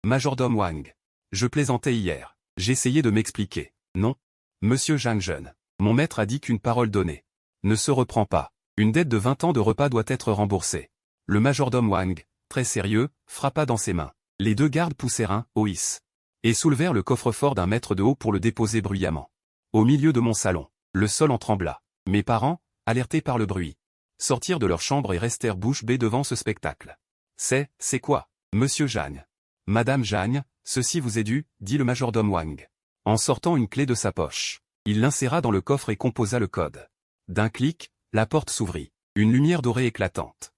Majordome Wang. Je plaisantais hier. J'essayais de m'expliquer. Non. Monsieur Zhang Zhen. Mon maître a dit qu'une parole donnée ne se reprend pas. Une dette de 20 ans de repas doit être remboursée. Le majordome Wang, très sérieux, frappa dans ses mains. Les deux gardes poussèrent un « Oïs » et soulevèrent le coffre-fort d'un mètre de haut pour le déposer bruyamment. Au milieu de mon salon, le sol en trembla. Mes parents, alertés par le bruit, sortirent de leur chambre et restèrent bouche bée devant ce spectacle. C'est quoi, monsieur Zhang? Madame Zhang, ceci vous est dû, dit le majordome Wang. En sortant une clé de sa poche, il l'inséra dans le coffre et composa le code. D'un clic, la porte s'ouvrit. Une lumière dorée éclatante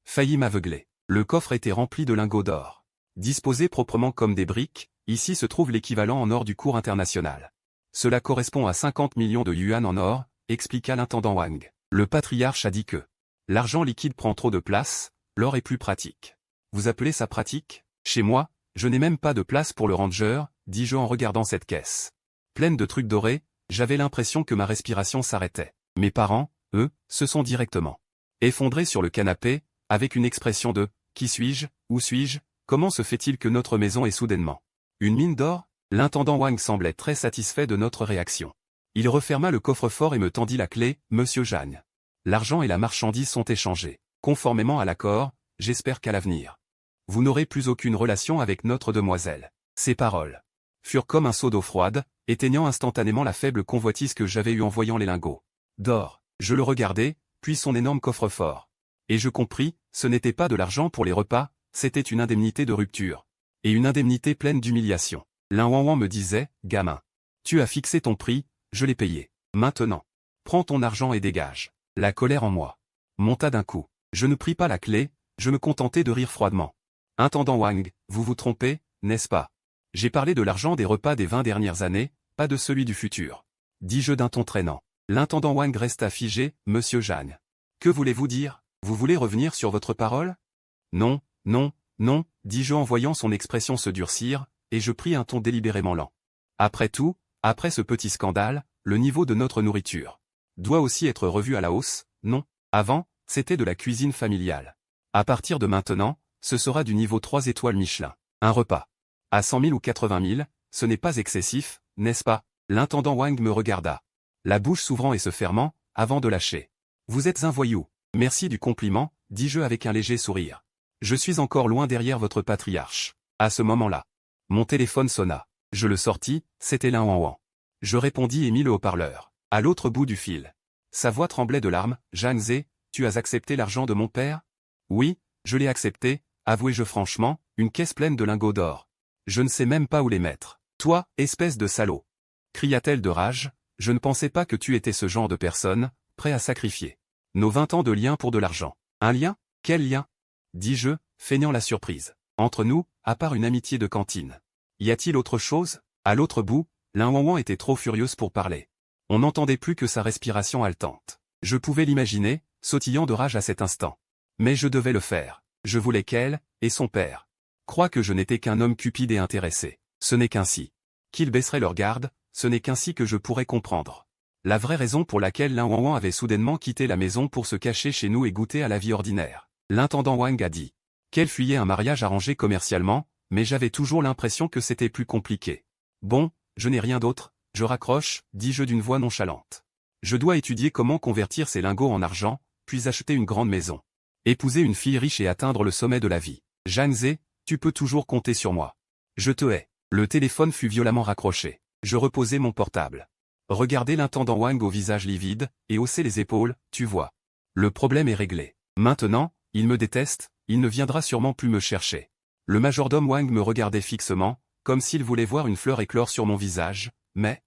faillit m'aveugler. Le coffre était rempli de lingots d'or. Disposés proprement comme des briques, ici se trouve l'équivalent en or du cours international. Cela correspond à 50 millions de yuan en or, expliqua l'intendant Wang. Le patriarche a dit que l'argent liquide prend trop de place, l'or est plus pratique. Vous appelez ça pratique? Chez moi, je n'ai même pas de place pour le ranger, dis-je en regardant cette caisse. Pleine de trucs dorés, j'avais l'impression que ma respiration s'arrêtait. Mes parents, eux, se sont directement effondrés sur le canapé, avec une expression de « Qui suis-je? Où suis-je? Comment se fait-il que notre maison est soudainement une mine d'or ?» L'intendant Wang semblait très satisfait de notre réaction. Il referma le coffre-fort et me tendit la clé, « Monsieur Zhang. L'argent et la marchandise sont échangés. Conformément à l'accord, j'espère qu'à l'avenir, vous n'aurez plus aucune relation avec notre demoiselle. » Ces paroles furent comme un seau d'eau froide, éteignant instantanément la faible convoitise que j'avais eue en voyant les lingots d'or. Je le regardai, puis son énorme coffre-fort. Et je compris, ce n'était pas de l'argent pour les repas, c'était une indemnité de rupture. Et une indemnité pleine d'humiliation. Lin Wang me disait, gamin. Tu as fixé ton prix, je l'ai payé. Maintenant. Prends ton argent et dégage. La colère en moi monta d'un coup. Je ne pris pas la clé, je me contentai de rire froidement. Intendant Wang, vous vous trompez, n'est-ce pas? J'ai parlé de l'argent des repas des 20 dernières années, pas de celui du futur. Dis-je d'un ton traînant. L'intendant Wang resta figé, monsieur Zhang. Que voulez-vous dire? Vous voulez revenir sur votre parole? Non, dis-je en voyant son expression se durcir, et je pris un ton délibérément lent. Après tout, après ce petit scandale, le niveau de notre nourriture doit aussi être revu à la hausse, non? Avant, c'était de la cuisine familiale. À partir de maintenant, ce sera du niveau 3 étoiles Michelin. Un repas. À 100 000 ou 80 000, ce n'est pas excessif, n'est-ce pas? L'intendant Wang me regarda. La bouche s'ouvrant et se fermant, avant de lâcher. Vous êtes un voyou. Merci du compliment, dis-je avec un léger sourire. Je suis encore loin derrière votre patriarche. À ce moment-là, mon téléphone sonna. Je le sortis, c'était Lin Wang. Je répondis et mis le haut-parleur. À l'autre bout du fil. Sa voix tremblait de larmes. Zhang Ze, tu as accepté l'argent de mon père? Oui, je l'ai accepté, avouai-je franchement, une caisse pleine de lingots d'or. Je ne sais même pas où les mettre. Toi, espèce de salaud! Cria-t-elle de rage, je ne pensais pas que tu étais ce genre de personne, prêt à sacrifier nos 20 ans de lien pour de l'argent. Un lien? Quel lien? Dis-je, feignant la surprise. Entre nous, à part une amitié de cantine. Y a-t-il autre chose? À l'autre bout, Lin Wanwan était trop furieuse pour parler. On n'entendait plus que sa respiration haletante. Je pouvais l'imaginer, sautillant de rage à cet instant. Mais je devais le faire. Je voulais qu'elle, et son père, croient que je n'étais qu'un homme cupide et intéressé. Ce n'est qu'ainsi qu'ils baisseraient leur garde, ce n'est qu'ainsi que je pourrais comprendre la vraie raison pour laquelle Lin Wanwan avait soudainement quitté la maison pour se cacher chez nous et goûter à la vie ordinaire. L'intendant Wang a dit qu'elle fuyait un mariage arrangé commercialement, mais j'avais toujours l'impression que c'était plus compliqué. Bon, je n'ai rien d'autre, je raccroche, dis-je d'une voix nonchalante. Je dois étudier comment convertir ces lingots en argent, puis acheter une grande maison. Épouser une fille riche et atteindre le sommet de la vie. Zhang Ze, tu peux toujours compter sur moi. Je te hais. Le téléphone fut violemment raccroché. Je reposai mon portable. Regardai l'intendant Wang au visage livide, et haussai les épaules, tu vois. Le problème est réglé. Maintenant, il me déteste, il ne viendra sûrement plus me chercher. Le majordome Wang me regardait fixement, comme s'il voulait voir une fleur éclore sur mon visage, mais...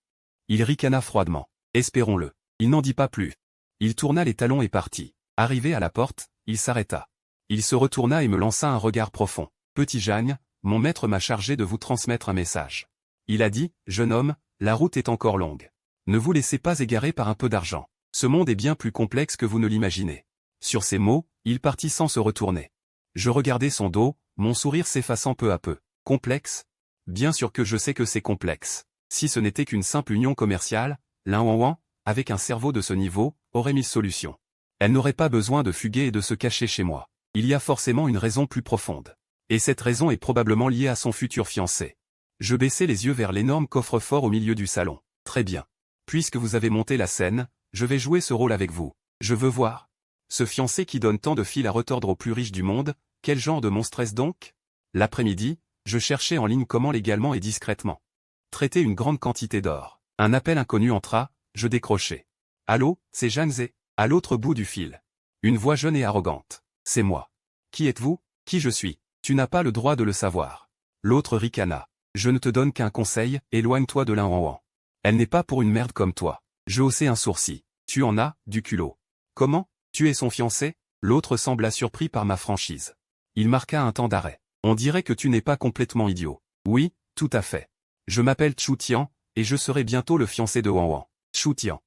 Il ricana froidement. Espérons-le. Il n'en dit pas plus. Il tourna les talons et partit. Arrivé à la porte, il s'arrêta. Il se retourna et me lança un regard profond. Petit Jeanne, mon maître m'a chargé de vous transmettre un message. Il a dit, jeune homme, la route est encore longue. Ne vous laissez pas égarer par un peu d'argent. Ce monde est bien plus complexe que vous ne l'imaginez. Sur ces mots, il partit sans se retourner. Je regardais son dos, mon sourire s'effaçant peu à peu. Complexe? Bien sûr que je sais que c'est complexe. Si ce n'était qu'une simple union commerciale, Lin Wanwan, avec un cerveau de ce niveau, aurait mille solutions. Elle n'aurait pas besoin de fuguer et de se cacher chez moi. Il y a forcément une raison plus profonde. Et cette raison est probablement liée à son futur fiancé. Je baissai les yeux vers l'énorme coffre-fort au milieu du salon. Très bien. Puisque vous avez monté la scène, je vais jouer ce rôle avec vous. Je veux voir. Ce fiancé qui donne tant de fil à retordre aux plus riches du monde, quel genre de monstre est-ce donc? L'après-midi, je cherchais en ligne comment légalement et discrètement traiter une grande quantité d'or. Un appel inconnu entra, je décrochai. Allô, c'est Zhang Ze, à l'autre bout du fil. Une voix jeune et arrogante. C'est moi. Qui êtes-vous? Qui je suis? Tu n'as pas le droit de le savoir. L'autre ricana. Je ne te donne qu'un conseil, éloigne-toi de Lin Wanwan. Elle n'est pas pour une merde comme toi. Je haussai un sourcil. Tu en as, du culot. Comment? Tu es son fiancé? L'autre sembla surpris par ma franchise. Il marqua un temps d'arrêt. On dirait que tu n'es pas complètement idiot. Oui, tout à fait. Je m'appelle Chu Tian, et je serai bientôt le fiancé de Wanwan. Chu Tian.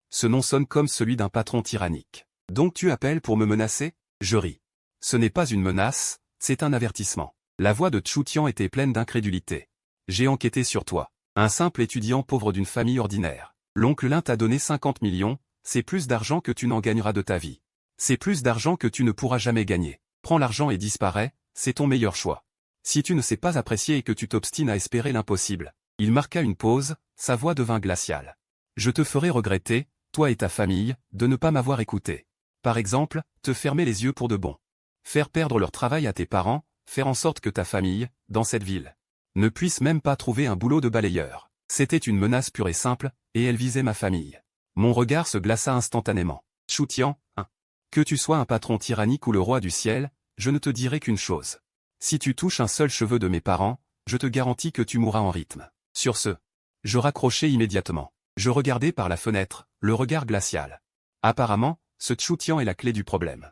Ce nom sonne comme celui d'un patron tyrannique. Donc tu appelles pour me menacer? Je ris. Ce n'est pas une menace, c'est un avertissement. La voix de Chu Tian était pleine d'incrédulité. J'ai enquêté sur toi. Un simple étudiant pauvre d'une famille ordinaire. L'oncle Lin t'a donné 50 millions, c'est plus d'argent que tu n'en gagneras de ta vie. C'est plus d'argent que tu ne pourras jamais gagner. Prends l'argent et disparais, c'est ton meilleur choix. Si tu ne sais pas apprécier et que tu t'obstines à espérer l'impossible. Il marqua une pause, sa voix devint glaciale. Je te ferai regretter, toi et ta famille, de ne pas m'avoir écouté. Par exemple, te fermer les yeux pour de bon. Faire perdre leur travail à tes parents, faire en sorte que ta famille, dans cette ville, ne puisse même pas trouver un boulot de balayeur. C'était une menace pure et simple, et elle visait ma famille. Mon regard se glaça instantanément. Chu Tian, hein. Que tu sois un patron tyrannique ou le roi du ciel, je ne te dirai qu'une chose. Si tu touches un seul cheveu de mes parents, je te garantis que tu mourras en rythme. Sur ce, je raccrochai immédiatement. Je regardai par la fenêtre, le regard glacial. Apparemment, ce Chu Tian est la clé du problème.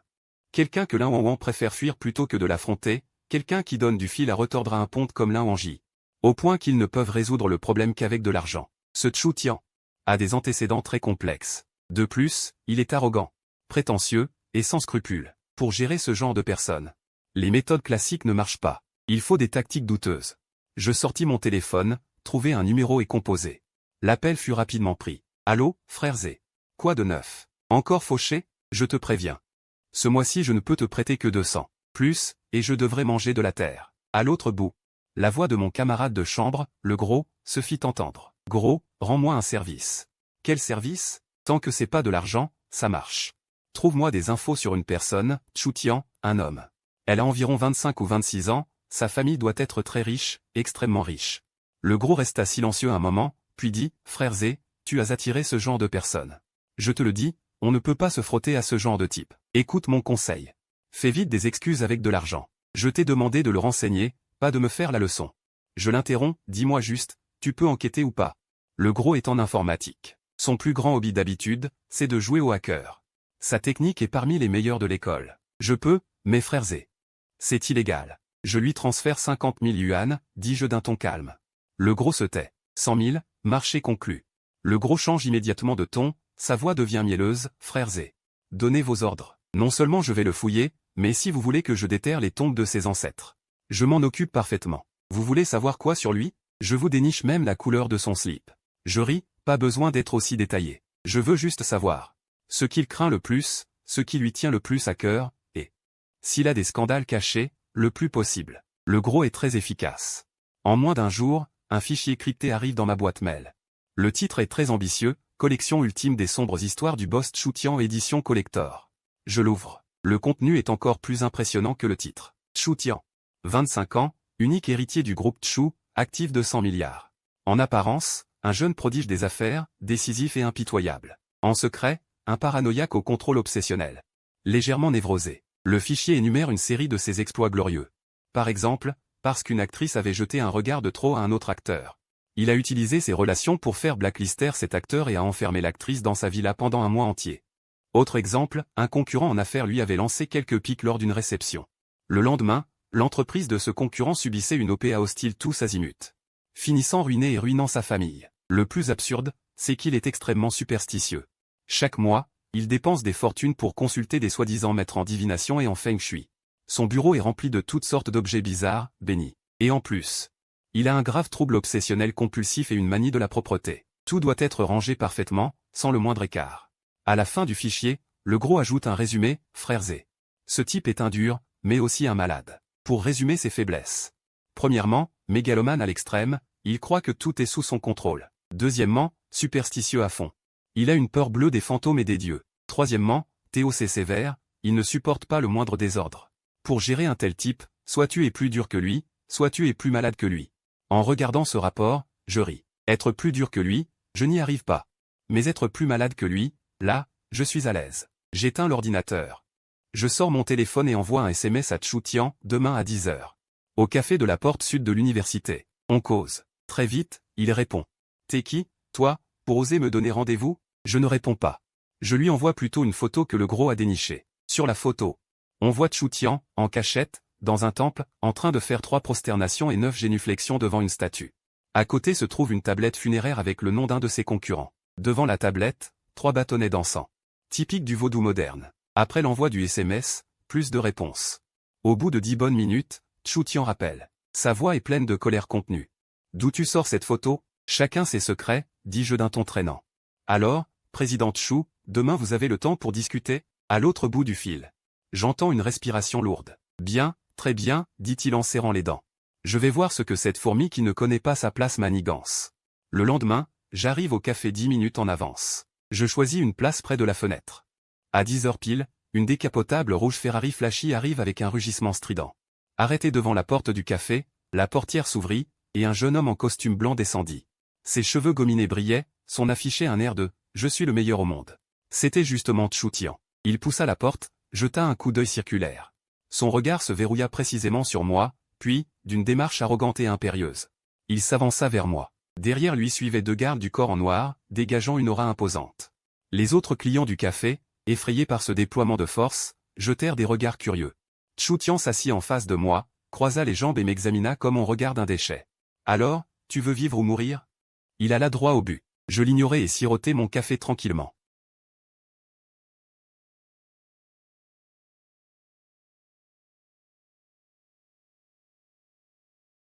Quelqu'un que Lin Wanwan préfère fuir plutôt que de l'affronter, quelqu'un qui donne du fil à retordre à un ponte comme Lin Wangji. Au point qu'ils ne peuvent résoudre le problème qu'avec de l'argent. Ce Chu Tian a des antécédents très complexes. De plus, il est arrogant, prétentieux, et sans scrupules. Pour gérer ce genre de personnes, les méthodes classiques ne marchent pas. Il faut des tactiques douteuses. Je sortis mon téléphone, trouvai un numéro et composai. L'appel fut rapidement pris. Allô, frère Ze. Quoi de neuf? Encore fauché? Je te préviens. Ce mois-ci je ne peux te prêter que 200. Plus, et je devrais manger de la terre. À l'autre bout. La voix de mon camarade de chambre, le gros, se fit entendre. Gros, rends-moi un service. Quel service? Tant que c'est pas de l'argent, ça marche. Trouve-moi des infos sur une personne, Chu Tian, un homme. Elle a environ 25 ou 26 ans, sa famille doit être très riche, extrêmement riche. Le gros resta silencieux un moment, puis dit, frère Zé, tu as attiré ce genre de personne. Je te le dis, on ne peut pas se frotter à ce genre de type. Écoute mon conseil. Fais vite des excuses avec de l'argent. Je t'ai demandé de le renseigner, pas de me faire la leçon. Je l'interromps, dis-moi juste, tu peux enquêter ou pas? Le gros est en informatique. Son plus grand hobby d'habitude, c'est de jouer au hacker. Sa technique est parmi les meilleures de l'école. Je peux, mes frères Zé. C'est illégal. Je lui transfère 50 000 yuan, dis-je d'un ton calme. Le gros se tait. 100 000, marché conclu. Le gros change immédiatement de ton, sa voix devient mielleuse, frère Zé. Donnez vos ordres. Non seulement je vais le fouiller, mais si vous voulez que je déterre les tombes de ses ancêtres. Je m'en occupe parfaitement. Vous voulez savoir quoi sur lui? Je vous déniche même la couleur de son slip. Je ris, pas besoin d'être aussi détaillé. Je veux juste savoir ce qu'il craint le plus, ce qui lui tient le plus à cœur, et s'il a des scandales cachés, le plus possible. Le gros est très efficace. En moins d'un jour, un fichier crypté arrive dans ma boîte mail. Le titre est très ambitieux, collection ultime des sombres histoires du boss Chu Tian édition collector. Je l'ouvre. Le contenu est encore plus impressionnant que le titre. Chu Tian. 25 ans, unique héritier du groupe Chu, actif de 100 milliards. En apparence, un jeune prodige des affaires, décisif et impitoyable. En secret, un paranoïaque au contrôle obsessionnel. Légèrement névrosé. Le fichier énumère une série de ses exploits glorieux. Par exemple, parce qu'une actrice avait jeté un regard de trop à un autre acteur. Il a utilisé ses relations pour faire blacklister cet acteur et a enfermé l'actrice dans sa villa pendant un mois entier. Autre exemple, un concurrent en affaires lui avait lancé quelques piques lors d'une réception. Le lendemain, l'entreprise de ce concurrent subissait une OPA hostile tous azimuts. Finissant ruiné et ruinant sa famille. Le plus absurde, c'est qu'il est extrêmement superstitieux. Chaque mois, il dépense des fortunes pour consulter des soi-disant maîtres en divination et en feng shui. Son bureau est rempli de toutes sortes d'objets bizarres, bénis. Et en plus, il a un grave trouble obsessionnel compulsif et une manie de la propreté. Tout doit être rangé parfaitement, sans le moindre écart. À la fin du fichier, le gros ajoute un résumé, frère Zé. Ce type est un dur, mais aussi un malade. Pour résumer ses faiblesses. Premièrement, mégalomane à l'extrême, il croit que tout est sous son contrôle. Deuxièmement, superstitieux à fond. Il a une peur bleue des fantômes et des dieux. Troisièmement, TOC sévère, il ne supporte pas le moindre désordre. Pour gérer un tel type, soit tu es plus dur que lui, soit tu es plus malade que lui. En regardant ce rapport, je ris. Être plus dur que lui, je n'y arrive pas. Mais être plus malade que lui, là, je suis à l'aise. J'éteins l'ordinateur. Je sors mon téléphone et envoie un SMS à Chu Tian, demain à 10 h. Au café de la porte sud de l'université. On cause. Très vite, il répond. T'es qui, toi, pour oser me donner rendez-vous? Je ne réponds pas. Je lui envoie plutôt une photo que le gros a dénichée. Sur la photo, on voit Chu Tian, en cachette, dans un temple, en train de faire 3 prosternations et 9 génuflexions devant une statue. À côté se trouve une tablette funéraire avec le nom d'un de ses concurrents. Devant la tablette, 3 bâtonnets d'encens. Typique du vaudou moderne. Après l'envoi du SMS, plus de réponses. Au bout de 10 bonnes minutes, Chu Tian rappelle. Sa voix est pleine de colère contenue. D'où tu sors cette photo? Chacun ses secrets, dis-je d'un ton traînant. Alors, président Chu, demain vous avez le temps pour discuter? À l'autre bout du fil. J'entends une respiration lourde. Bien, très bien, dit-il en serrant les dents. Je vais voir ce que cette fourmi qui ne connaît pas sa place manigance. Le lendemain, j'arrive au café 10 minutes en avance. Je choisis une place près de la fenêtre. À 10 h pile, une décapotable rouge Ferrari flashy arrive avec un rugissement strident. Arrêté devant la porte du café, la portière s'ouvrit, et un jeune homme en costume blanc descendit. Ses cheveux gominés brillaient, son affichait un air de « Je suis le meilleur au monde ». C'était justement Chu Tian. Il poussa la porte, jeta un coup d'œil circulaire. Son regard se verrouilla précisément sur moi, puis, d'une démarche arrogante et impérieuse. Il s'avança vers moi. Derrière lui suivaient 2 gardes du corps en noir, dégageant une aura imposante. Les autres clients du café, effrayés par ce déploiement de force, jetèrent des regards curieux. Chu Tian s'assit en face de moi, croisa les jambes et m'examina comme on regarde un déchet. Alors, tu veux vivre ou mourir? Il alla droit au but. Je l'ignorais et sirotais mon café tranquillement.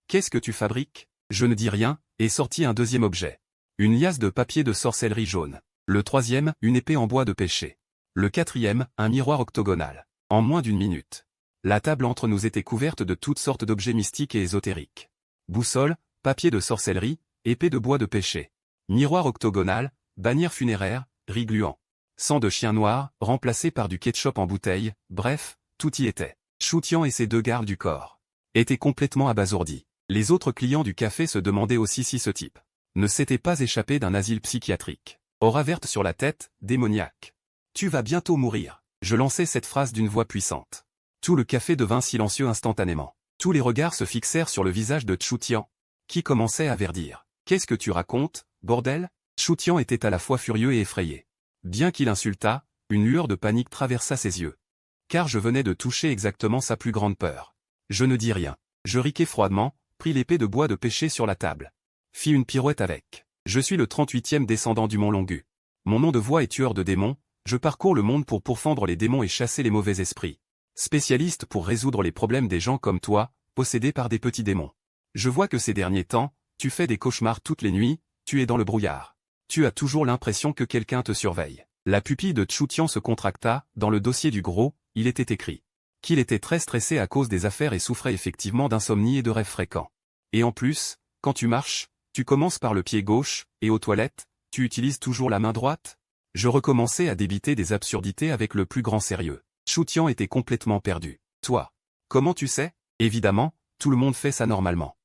Qu'est-ce que tu fabriques? Je ne dis rien, et sortis un deuxième objet. Une liasse de papier de sorcellerie jaune. Le troisième, une épée en bois de pêcher. Le quatrième, un miroir octogonal. En moins d'une minute. La table entre nous était couverte de toutes sortes d'objets mystiques et ésotériques. Boussole, papier de sorcellerie, épée de bois de pêcher. Miroir octogonal, bannière funéraire, riz gluant. Sang de chien noir, remplacé par du ketchup en bouteille, bref, tout y était. Chu Tian et ses 2 gardes du corps étaient complètement abasourdis. Les autres clients du café se demandaient aussi si ce type ne s'était pas échappé d'un asile psychiatrique. Aura verte sur la tête, démoniaque. Tu vas bientôt mourir. Je lançai cette phrase d'une voix puissante. Tout le café devint silencieux instantanément. Tous les regards se fixèrent sur le visage de Chu Tian, qui commençait à verdir. Qu'est-ce que tu racontes, bordel? Chu Tian était à la fois furieux et effrayé. Bien qu'il insultât, une lueur de panique traversa ses yeux. Car je venais de toucher exactement sa plus grande peur. Je ne dis rien. Je riquai froidement, pris l'épée de bois de pêcher sur la table. Fis une pirouette avec. Je suis le 38e descendant du mont Longu. Mon nom de voix est tueur de démons, je parcours le monde pour pourfendre les démons et chasser les mauvais esprits. Spécialiste pour résoudre les problèmes des gens comme toi, possédés par des petits démons. Je vois que ces derniers temps, tu fais des cauchemars toutes les nuits, tu es dans le brouillard. Tu as toujours l'impression que quelqu'un te surveille. La pupille de Chu Tian se contracta, dans le dossier du gros, il était écrit qu'il était très stressé à cause des affaires et souffrait effectivement d'insomnie et de rêves fréquents. Et en plus, quand tu marches, tu commences par le pied gauche, et aux toilettes, tu utilises toujours la main droite? Je recommençai à débiter des absurdités avec le plus grand sérieux. Chu Tian était complètement perdu. Toi, comment tu sais? Évidemment, tout le monde fait ça normalement.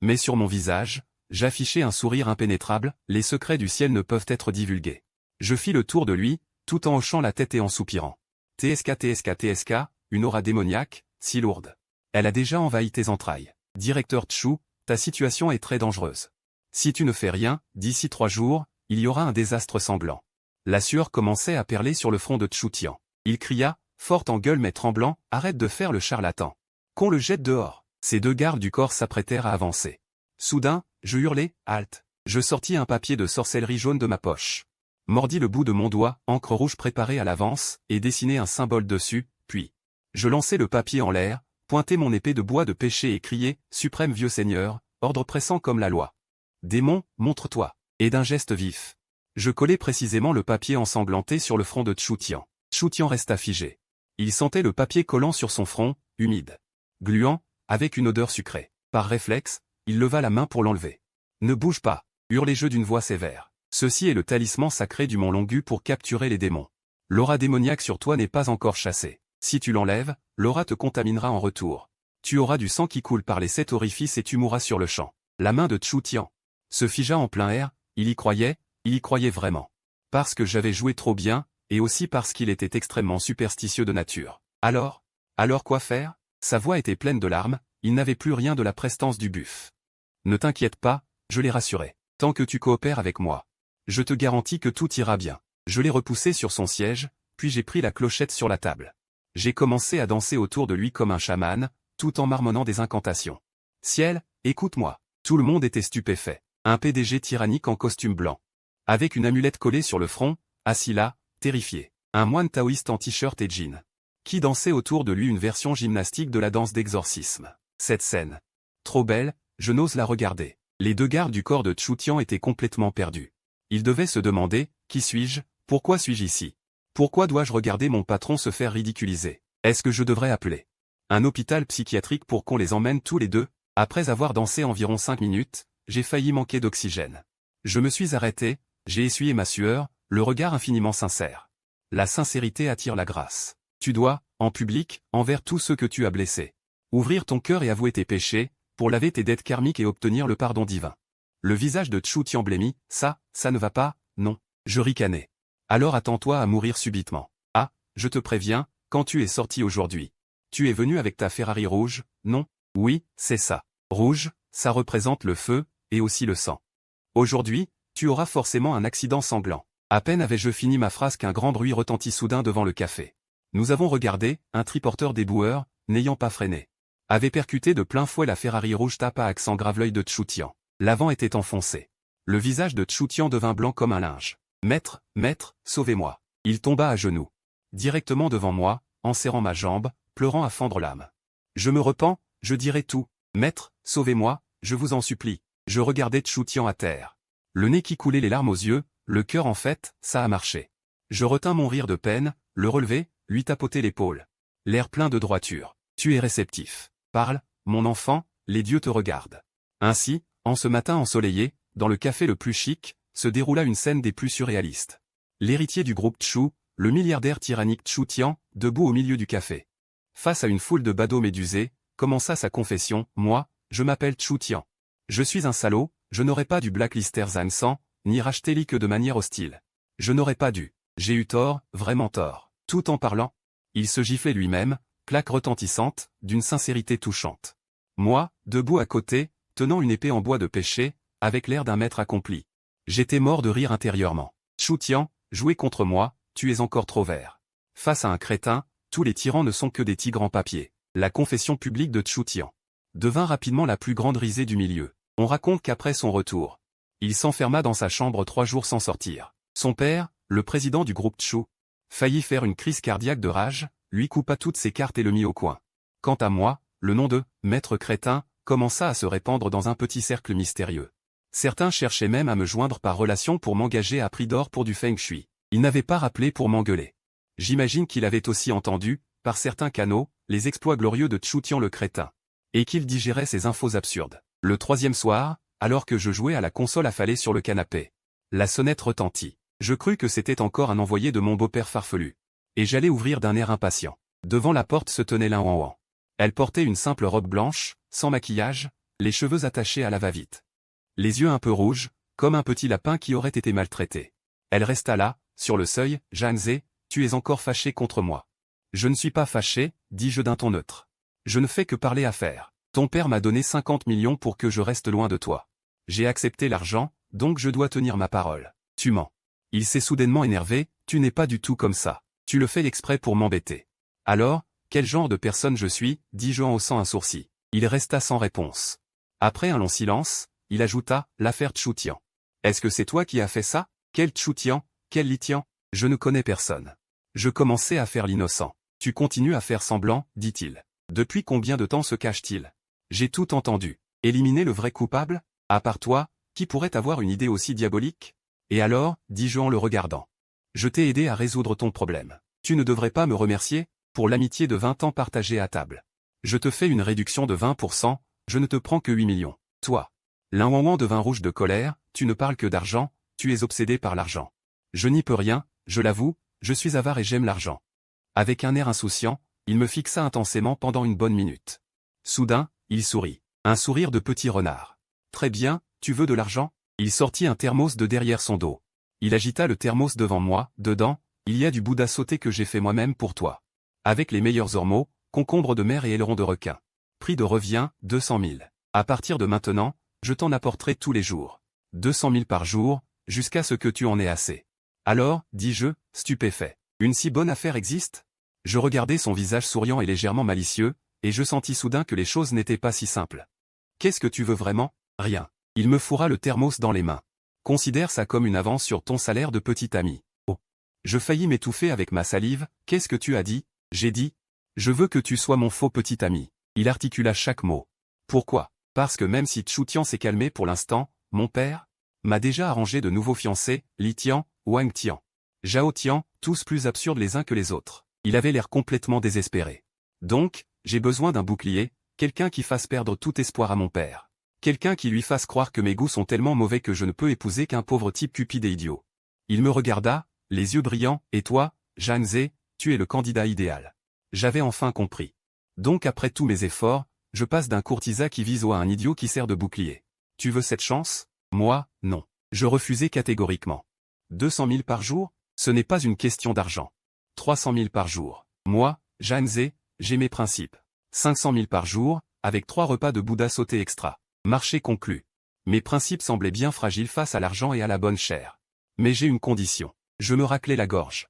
Mais sur mon visage, j'affichais un sourire impénétrable, les secrets du ciel ne peuvent être divulgués. Je fis le tour de lui, tout en hochant la tête et en soupirant. TSK, une aura démoniaque, si lourde. Elle a déjà envahi tes entrailles. Directeur Chu, ta situation est très dangereuse. Si tu ne fais rien, d'ici 3 jours, il y aura un désastre sanglant. La sueur commençait à perler sur le front de Chu Tian. Il cria, fort en gueule mais tremblant, arrête de faire le charlatan. Qu'on le jette dehors. Ces 2 gardes du corps s'apprêtèrent à avancer. Soudain, je hurlai, halte. Je sortis un papier de sorcellerie jaune de ma poche. Mordis le bout de mon doigt, encre rouge préparée à l'avance, et dessinai un symbole dessus, puis je lançai le papier en l'air, pointai mon épée de bois de pêcher et criai, suprême vieux seigneur, ordre pressant comme la loi. Démon, montre-toi. Et d'un geste vif, je collai précisément le papier ensanglanté sur le front de Chu Tian. Chu Tian resta figé. Il sentait le papier collant sur son front, humide, gluant, avec une odeur sucrée. Par réflexe, il leva la main pour l'enlever. Ne bouge pas, hurlai-je d'une voix sévère. Ceci est le talisman sacré du mont Longu pour capturer les démons. L'aura démoniaque sur toi n'est pas encore chassée. Si tu l'enlèves, l'aura te contaminera en retour. Tu auras du sang qui coule par les 7 orifices et tu mourras sur le champ. La main de Chu Tian se figea en plein air, il y croyait vraiment. Parce que j'avais joué trop bien, et aussi parce qu'il était extrêmement superstitieux de nature. Alors quoi faire? Sa voix était pleine de larmes, il n'avait plus rien de la prestance du buffle. Ne t'inquiète pas, je l'ai rassuré. Tant que tu coopères avec moi, je te garantis que tout ira bien. Je l'ai repoussé sur son siège, puis j'ai pris la clochette sur la table. J'ai commencé à danser autour de lui comme un chaman, tout en marmonnant des incantations. Ciel, écoute-moi. Tout le monde était stupéfait. Un PDG tyrannique en costume blanc, avec une amulette collée sur le front, assis là, terrifié. Un moine taoïste en t-shirt et jean, qui dansait autour de lui une version gymnastique de la danse d'exorcisme. Cette scène, trop belle, je n'ose la regarder. Les 2 gardes du corps de Chu Tian étaient complètement perdus. Ils devaient se demander, qui suis-je? Pourquoi suis-je ici? Pourquoi dois-je regarder mon patron se faire ridiculiser? Est-ce que je devrais appeler un hôpital psychiatrique pour qu'on les emmène tous les 2? Après avoir dansé environ 5 minutes, j'ai failli manquer d'oxygène. Je me suis arrêté, j'ai essuyé ma sueur, le regard infiniment sincère. La sincérité attire la grâce. Tu dois, en public, envers tous ceux que tu as blessés, ouvrir ton cœur et avouer tes péchés, pour laver tes dettes karmiques et obtenir le pardon divin. Le visage de Chu Tian blêmit, ça ne va pas, non. Je ricanai. Alors attends-toi à mourir subitement. Ah, je te préviens, quand tu es sorti aujourd'hui. Tu es venu avec ta Ferrari rouge, non? Oui, c'est ça. Rouge, ça représente le feu, et aussi le sang. Aujourd'hui, tu auras forcément un accident sanglant. À peine avais-je fini ma phrase qu'un grand bruit retentit soudain devant le café. Nous avons regardé, un triporteur déboueur, n'ayant pas freiné, avait percuté de plein fouet la Ferrari rouge tape à accent grave l'œil de Chu Tian. L'avant était enfoncé. Le visage de Chu Tian devint blanc comme un linge. Maître, sauvez-moi. Il tomba à genoux. Directement devant moi, en serrant ma jambe, pleurant à fendre l'âme. Je me repens, je dirai tout. Maître, sauvez-moi, je vous en supplie. Je regardais Chu Tian à terre. Le nez qui coulait les larmes aux yeux, le cœur en fait, ça a marché. Je retins mon rire de peine, le relevai, lui tapotai l'épaule. L'air plein de droiture. Tu es réceptif. Parle, mon enfant, les dieux te regardent. Ainsi, en ce matin ensoleillé, dans le café le plus chic, se déroula une scène des plus surréalistes. L'héritier du groupe Chu, le milliardaire tyrannique Chu Tian, debout au milieu du café. Face à une foule de badauds médusés, commença sa confession, moi, je m'appelle Chu Tian. Je suis un salaud, Je n'aurais pas dû blacklister Zhang San, ni racheter Li que de manière hostile. Je n'aurais pas dû. J'ai eu tort, vraiment tort. Tout en parlant, il se giflait lui-même, claque retentissante, d'une sincérité touchante. Moi, debout à côté, tenant une épée en bois de pêcher, avec l'air d'un maître accompli. J'étais mort de rire intérieurement. Chu Tian, jouer contre moi, tu es encore trop vert. Face à un crétin, tous les tyrans ne sont que des tigres en papier. La confession publique de Chu Tian devint rapidement la plus grande risée du milieu. On raconte qu'après son retour, il s'enferma dans sa chambre 3 jours sans sortir. Son père, le président du groupe Chu, faillit faire une crise cardiaque de rage, lui coupa toutes ses cartes et le mit au coin. Quant à moi, le nom de « maître crétin » commença à se répandre dans un petit cercle mystérieux. Certains cherchaient même à me joindre par relation pour m'engager à prix d'or pour du feng shui. Il n'avait pas rappelé pour m'engueuler. J'imagine qu'il avait aussi entendu, par certains canaux, les exploits glorieux de Chu Tian le crétin. Et qu'il digérait ces infos absurdes. Le 3e soir, alors que je jouais à la console affalée sur le canapé, la sonnette retentit. Je crus que c'était encore un envoyé de mon beau-père farfelu. Et j'allais ouvrir d'un air impatient. Devant la porte se tenait Lin Wanwan. Elle portait une simple robe blanche, sans maquillage, les cheveux attachés à la va-vite. Les yeux un peu rouges, comme un petit lapin qui aurait été maltraité. Elle resta là, sur le seuil. « Zhang, tu es encore fâché contre moi. » « Je ne suis pas fâché, dis-je d'un ton neutre. Je ne fais que parler affaire. Ton père m'a donné 50 millions pour que je reste loin de toi. J'ai accepté l'argent, donc je dois tenir ma parole. Tu mens. Il s'est soudainement énervé, tu n'es pas du tout comme ça. Tu le fais exprès pour m'embêter. Alors, quel genre de personne je suis, dis-je en haussant un sourcil. Il resta sans réponse. Après un long silence, il ajouta, l'affaire Chu Tian. Est-ce que c'est toi qui as fait ça? Quel Chu Tian? Quel Li Tian? Je ne connais personne. Je commençais à faire l'innocent. Tu continues à faire semblant, dit-il. Depuis combien de temps se cache-t-il? J'ai tout entendu. Éliminer le vrai coupable? À part toi, qui pourrait avoir une idée aussi diabolique? Et alors, dis-je en le regardant. Je t'ai aidé à résoudre ton problème. Tu ne devrais pas me remercier, pour l'amitié de 20 ans partagée à table. Je te fais une réduction de 20%, je ne te prends que 8 millions. Toi. Lin Wanwan devint rouge de colère, tu ne parles que d'argent, tu es obsédé par l'argent. Je n'y peux rien, je l'avoue, je suis avare et j'aime l'argent. Avec un air insouciant, il me fixa intensément pendant une bonne minute. Soudain, il sourit. Un sourire de petit renard. Très bien, tu veux de l'argent? Il sortit un thermos de derrière son dos. Il agita le thermos devant moi, dedans, il y a du Bouddha sauté que j'ai fait moi-même pour toi. Avec les meilleurs ormeaux, concombres de mer et ailerons de requin. Prix de revient, 200 000. À partir de maintenant, je t'en apporterai tous les jours. 200 000 par jour, jusqu'à ce que tu en aies assez. Alors, dis-je, stupéfait. Une si bonne affaire existe? Je regardai son visage souriant et légèrement malicieux, et je sentis soudain que les choses n'étaient pas si simples. Qu'est-ce que tu veux vraiment? Rien. Il me fourra le thermos dans les mains. Considère ça comme une avance sur ton salaire de petit ami. Oh. Je faillis m'étouffer avec ma salive. Qu'est-ce que tu as dit? J'ai dit. Je veux que tu sois mon faux petit ami. Il articula chaque mot. Pourquoi? Parce que même si Chu Tian s'est calmé pour l'instant, mon père m'a déjà arrangé de nouveaux fiancés, Li Tian, Wang Tian, Zhao Tian, tous plus absurdes les uns que les autres. Il avait l'air complètement désespéré. Donc, j'ai besoin d'un bouclier, quelqu'un qui fasse perdre tout espoir à mon père. Quelqu'un qui lui fasse croire que mes goûts sont tellement mauvais que je ne peux épouser qu'un pauvre type cupide et idiot. Il me regarda, les yeux brillants, et toi, Zhang, tu es le candidat idéal. J'avais enfin compris. Donc après tous mes efforts, je passe d'un courtisan qui vise à un idiot qui sert de bouclier. Tu veux cette chance? Moi, non. Je refusai catégoriquement. 200 000 par jour? Ce n'est pas une question d'argent. 300 000 par jour. Moi, Zhang, j'ai mes principes. 500 000 par jour, avec 3 repas de Bouddha sauté extra. Marché conclu. Mes principes semblaient bien fragiles face à l'argent et à la bonne chair. Mais j'ai une condition. Je me raclais la gorge.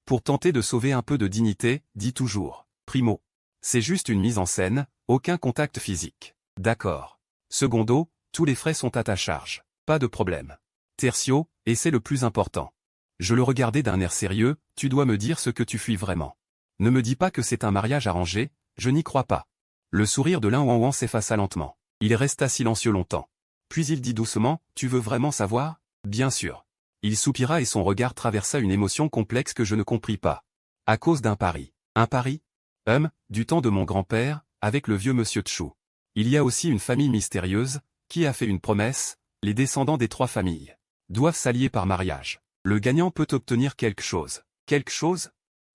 Pour tenter de sauver un peu de dignité, dis toujours. Primo. C'est juste une mise en scène, aucun contact physique. D'accord. Secondo, tous les frais sont à ta charge. Pas de problème. Tertio, et c'est le plus important. Je le regardais d'un air sérieux, tu dois me dire ce que tu fuis vraiment. Ne me dis pas que c'est un mariage arrangé, je n'y crois pas. Le sourire de Lin Wanwan s'effaça lentement. Il resta silencieux longtemps. Puis il dit doucement, tu veux vraiment savoir? Bien sûr. Il soupira et son regard traversa une émotion complexe que je ne compris pas. À cause d'un pari. Un pari? Du temps de mon grand-père, avec le vieux monsieur Chu. Il y a aussi une famille mystérieuse, qui a fait une promesse, les descendants des 3 familles doivent s'allier par mariage. Le gagnant peut obtenir quelque chose. Quelque chose?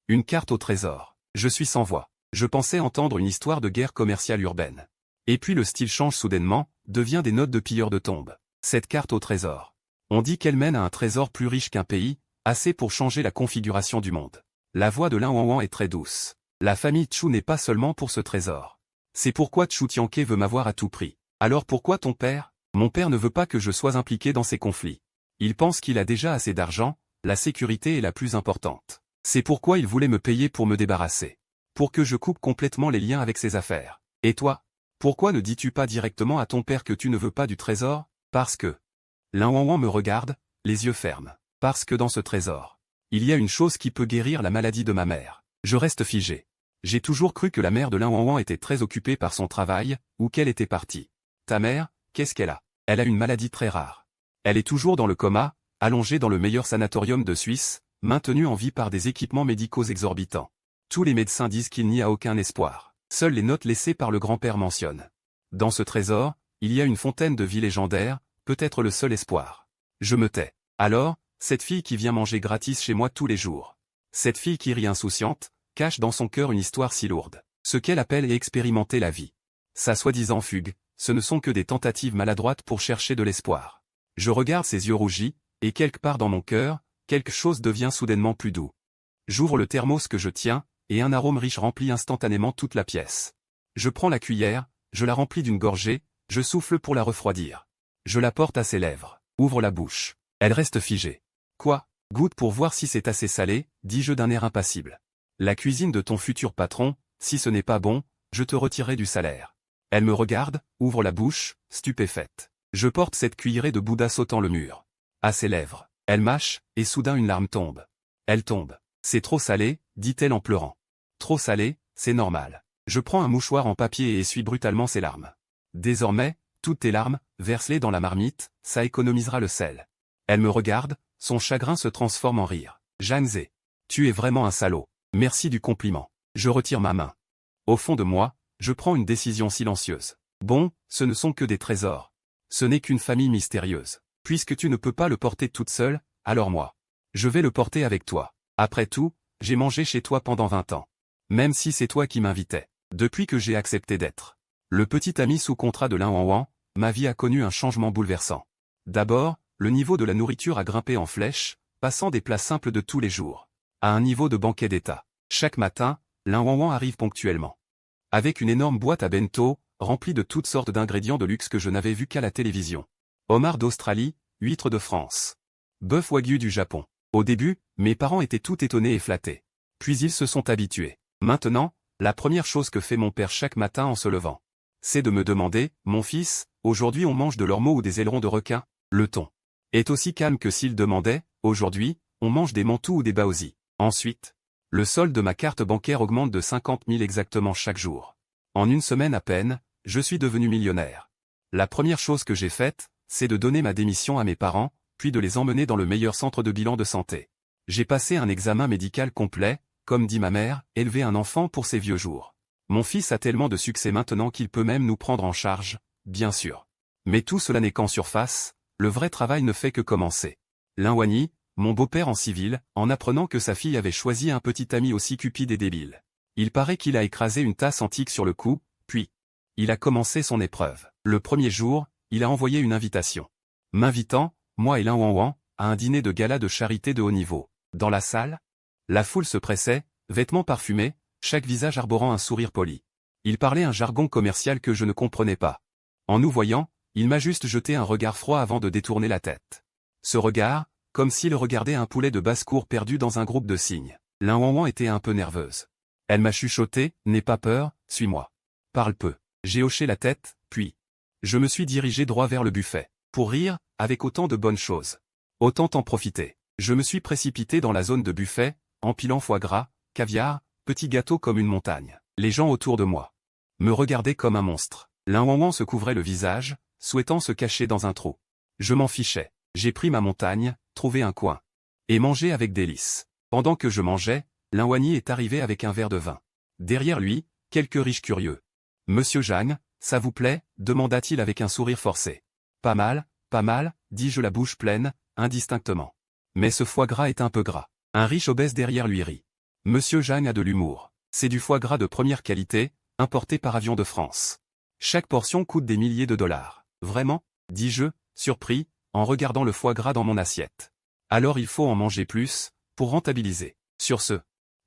Une carte au trésor. Je suis sans voix. Je pensais entendre une histoire de guerre commerciale urbaine. Et puis le style change soudainement, devient des notes de pilleurs de tombes. Cette carte au trésor. On dit qu'elle mène à un trésor plus riche qu'un pays, assez pour changer la configuration du monde. La voix de Lin Wanwan est très douce. La famille Chu n'est pas seulement pour ce trésor. C'est pourquoi Chu Tianke veut m'avoir à tout prix. Alors pourquoi ton père? Mon père ne veut pas que je sois impliqué dans ces conflits. Il pense qu'il a déjà assez d'argent, la sécurité est la plus importante. C'est pourquoi il voulait me payer pour me débarrasser. Pour que je coupe complètement les liens avec ses affaires. Et toi? Pourquoi ne dis-tu pas directement à ton père que tu ne veux pas du trésor? Parce que... Lin Wanwan me regarde, les yeux fermes. Parce que dans ce trésor, il y a une chose qui peut guérir la maladie de ma mère. Je reste figé. J'ai toujours cru que la mère de Lin Wanwan était très occupée par son travail, ou qu'elle était partie. Ta mère, qu'est-ce qu'elle a? Elle a une maladie très rare. Elle est toujours dans le coma, allongée dans le meilleur sanatorium de Suisse, maintenue en vie par des équipements médicaux exorbitants. Tous les médecins disent qu'il n'y a aucun espoir. Seules les notes laissées par le grand-père mentionnent. Dans ce trésor, il y a une fontaine de vie légendaire, peut-être le seul espoir. Je me tais. Alors, cette fille qui vient manger gratis chez moi tous les jours. Cette fille qui rit insouciante, cache dans son cœur une histoire si lourde. Ce qu'elle appelle et expérimenter la vie. Sa soi-disant fugue, ce ne sont que des tentatives maladroites pour chercher de l'espoir. Je regarde ses yeux rougis, et quelque part dans mon cœur, quelque chose devient soudainement plus doux. J'ouvre le thermos que je tiens, et un arôme riche remplit instantanément toute la pièce. Je prends la cuillère, je la remplis d'une gorgée, je souffle pour la refroidir. Je la porte à ses lèvres, ouvre la bouche. Elle reste figée. Quoi? Goûte pour voir si c'est assez salé, dis-je d'un air impassible. La cuisine de ton futur patron, si ce n'est pas bon, je te retirerai du salaire. Elle me regarde, ouvre la bouche, stupéfaite. Je porte cette cuillerée de Bouddha sautant le mur. À ses lèvres. Elle mâche, et soudain une larme tombe. Elle tombe. C'est trop salé, dit-elle en pleurant. Trop salé, c'est normal. Je prends un mouchoir en papier et essuie brutalement ses larmes. Désormais, toutes tes larmes, verse-les dans la marmite, ça économisera le sel. Elle me regarde, son chagrin se transforme en rire. Zhang Ze. Tu es vraiment un salaud. Merci du compliment. Je retire ma main. Au fond de moi, je prends une décision silencieuse. Bon, ce ne sont que des trésors. Ce n'est qu'une famille mystérieuse. Puisque tu ne peux pas le porter toute seule, alors moi. Je vais le porter avec toi. Après tout, j'ai mangé chez toi pendant 20 ans. Même si c'est toi qui m'invitais. Depuis que j'ai accepté d'être le petit ami sous contrat de Lin Wanwan, ma vie a connu un changement bouleversant. D'abord, le niveau de la nourriture a grimpé en flèche, passant des plats simples de tous les jours à un niveau de banquet d'État. Chaque matin, Lin Wanwan arrive ponctuellement. Avec une énorme boîte à bento, remplie de toutes sortes d'ingrédients de luxe que je n'avais vus qu'à la télévision. Homard d'Australie, huîtres de France. Bœuf wagyu du Japon. Au début, mes parents étaient tout étonnés et flattés. Puis ils se sont habitués. Maintenant, la première chose que fait mon père chaque matin en se levant, c'est de me demander, mon fils, aujourd'hui on mange de l'ormeau ou des ailerons de requin? Le ton est aussi calme que s'il demandait, aujourd'hui, on mange des mantous ou des baozi. Ensuite, le solde de ma carte bancaire augmente de 50 000 exactement chaque jour. En une semaine à peine, je suis devenu millionnaire. La première chose que j'ai faite, c'est de donner ma démission à mes parents, puis de les emmener dans le meilleur centre de bilan de santé. J'ai passé un examen médical complet, comme dit ma mère, élever un enfant pour ses vieux jours. Mon fils a tellement de succès maintenant qu'il peut même nous prendre en charge, bien sûr. Mais tout cela n'est qu'en surface, le vrai travail ne fait que commencer. Lin Wanyi, mon beau-père en civil, en apprenant que sa fille avait choisi un petit ami aussi cupide et débile. Il paraît qu'il a écrasé une tasse antique sur le cou, puis il a commencé son épreuve. Le premier jour, il a envoyé une invitation. M'invitant, moi et Lin Wanwan, à un dîner de gala de charité de haut niveau. Dans la salle, la foule se pressait, vêtements parfumés, chaque visage arborant un sourire poli. Il parlait un jargon commercial que je ne comprenais pas. En nous voyant, il m'a juste jeté un regard froid avant de détourner la tête. Ce regard, comme s'il regardait un poulet de basse-cour perdu dans un groupe de cygnes. Lin Wanwan était un peu nerveuse. Elle m'a chuchoté, n'aie pas peur, suis-moi. Parle peu. J'ai hoché la tête, puis je me suis dirigé droit vers le buffet. Pour rire, avec autant de bonnes choses. Autant en profiter. Je me suis précipité dans la zone de buffet, empilant foie gras, caviar, petits gâteaux comme une montagne. Les gens autour de moi me regardaient comme un monstre. Lin Wanwan se couvrait le visage, souhaitant se cacher dans un trou. Je m'en fichais. J'ai pris ma montagne, trouvé un coin, et mangé avec délice. Pendant que je mangeais, Lin Wanyi est arrivé avec un verre de vin. Derrière lui, quelques riches curieux. Monsieur Zhang, ça vous plaît? Demanda-t-il avec un sourire forcé. Pas mal, dis-je la bouche pleine, indistinctement. Mais ce foie gras est un peu gras. Un riche obèse derrière lui rit. Monsieur Zhang a de l'humour. C'est du foie gras de première qualité, importé par avion de France. Chaque portion coûte des milliers de dollars. Vraiment? Dis-je, surpris, en regardant le foie gras dans mon assiette. Alors il faut en manger plus, pour rentabiliser. Sur ce,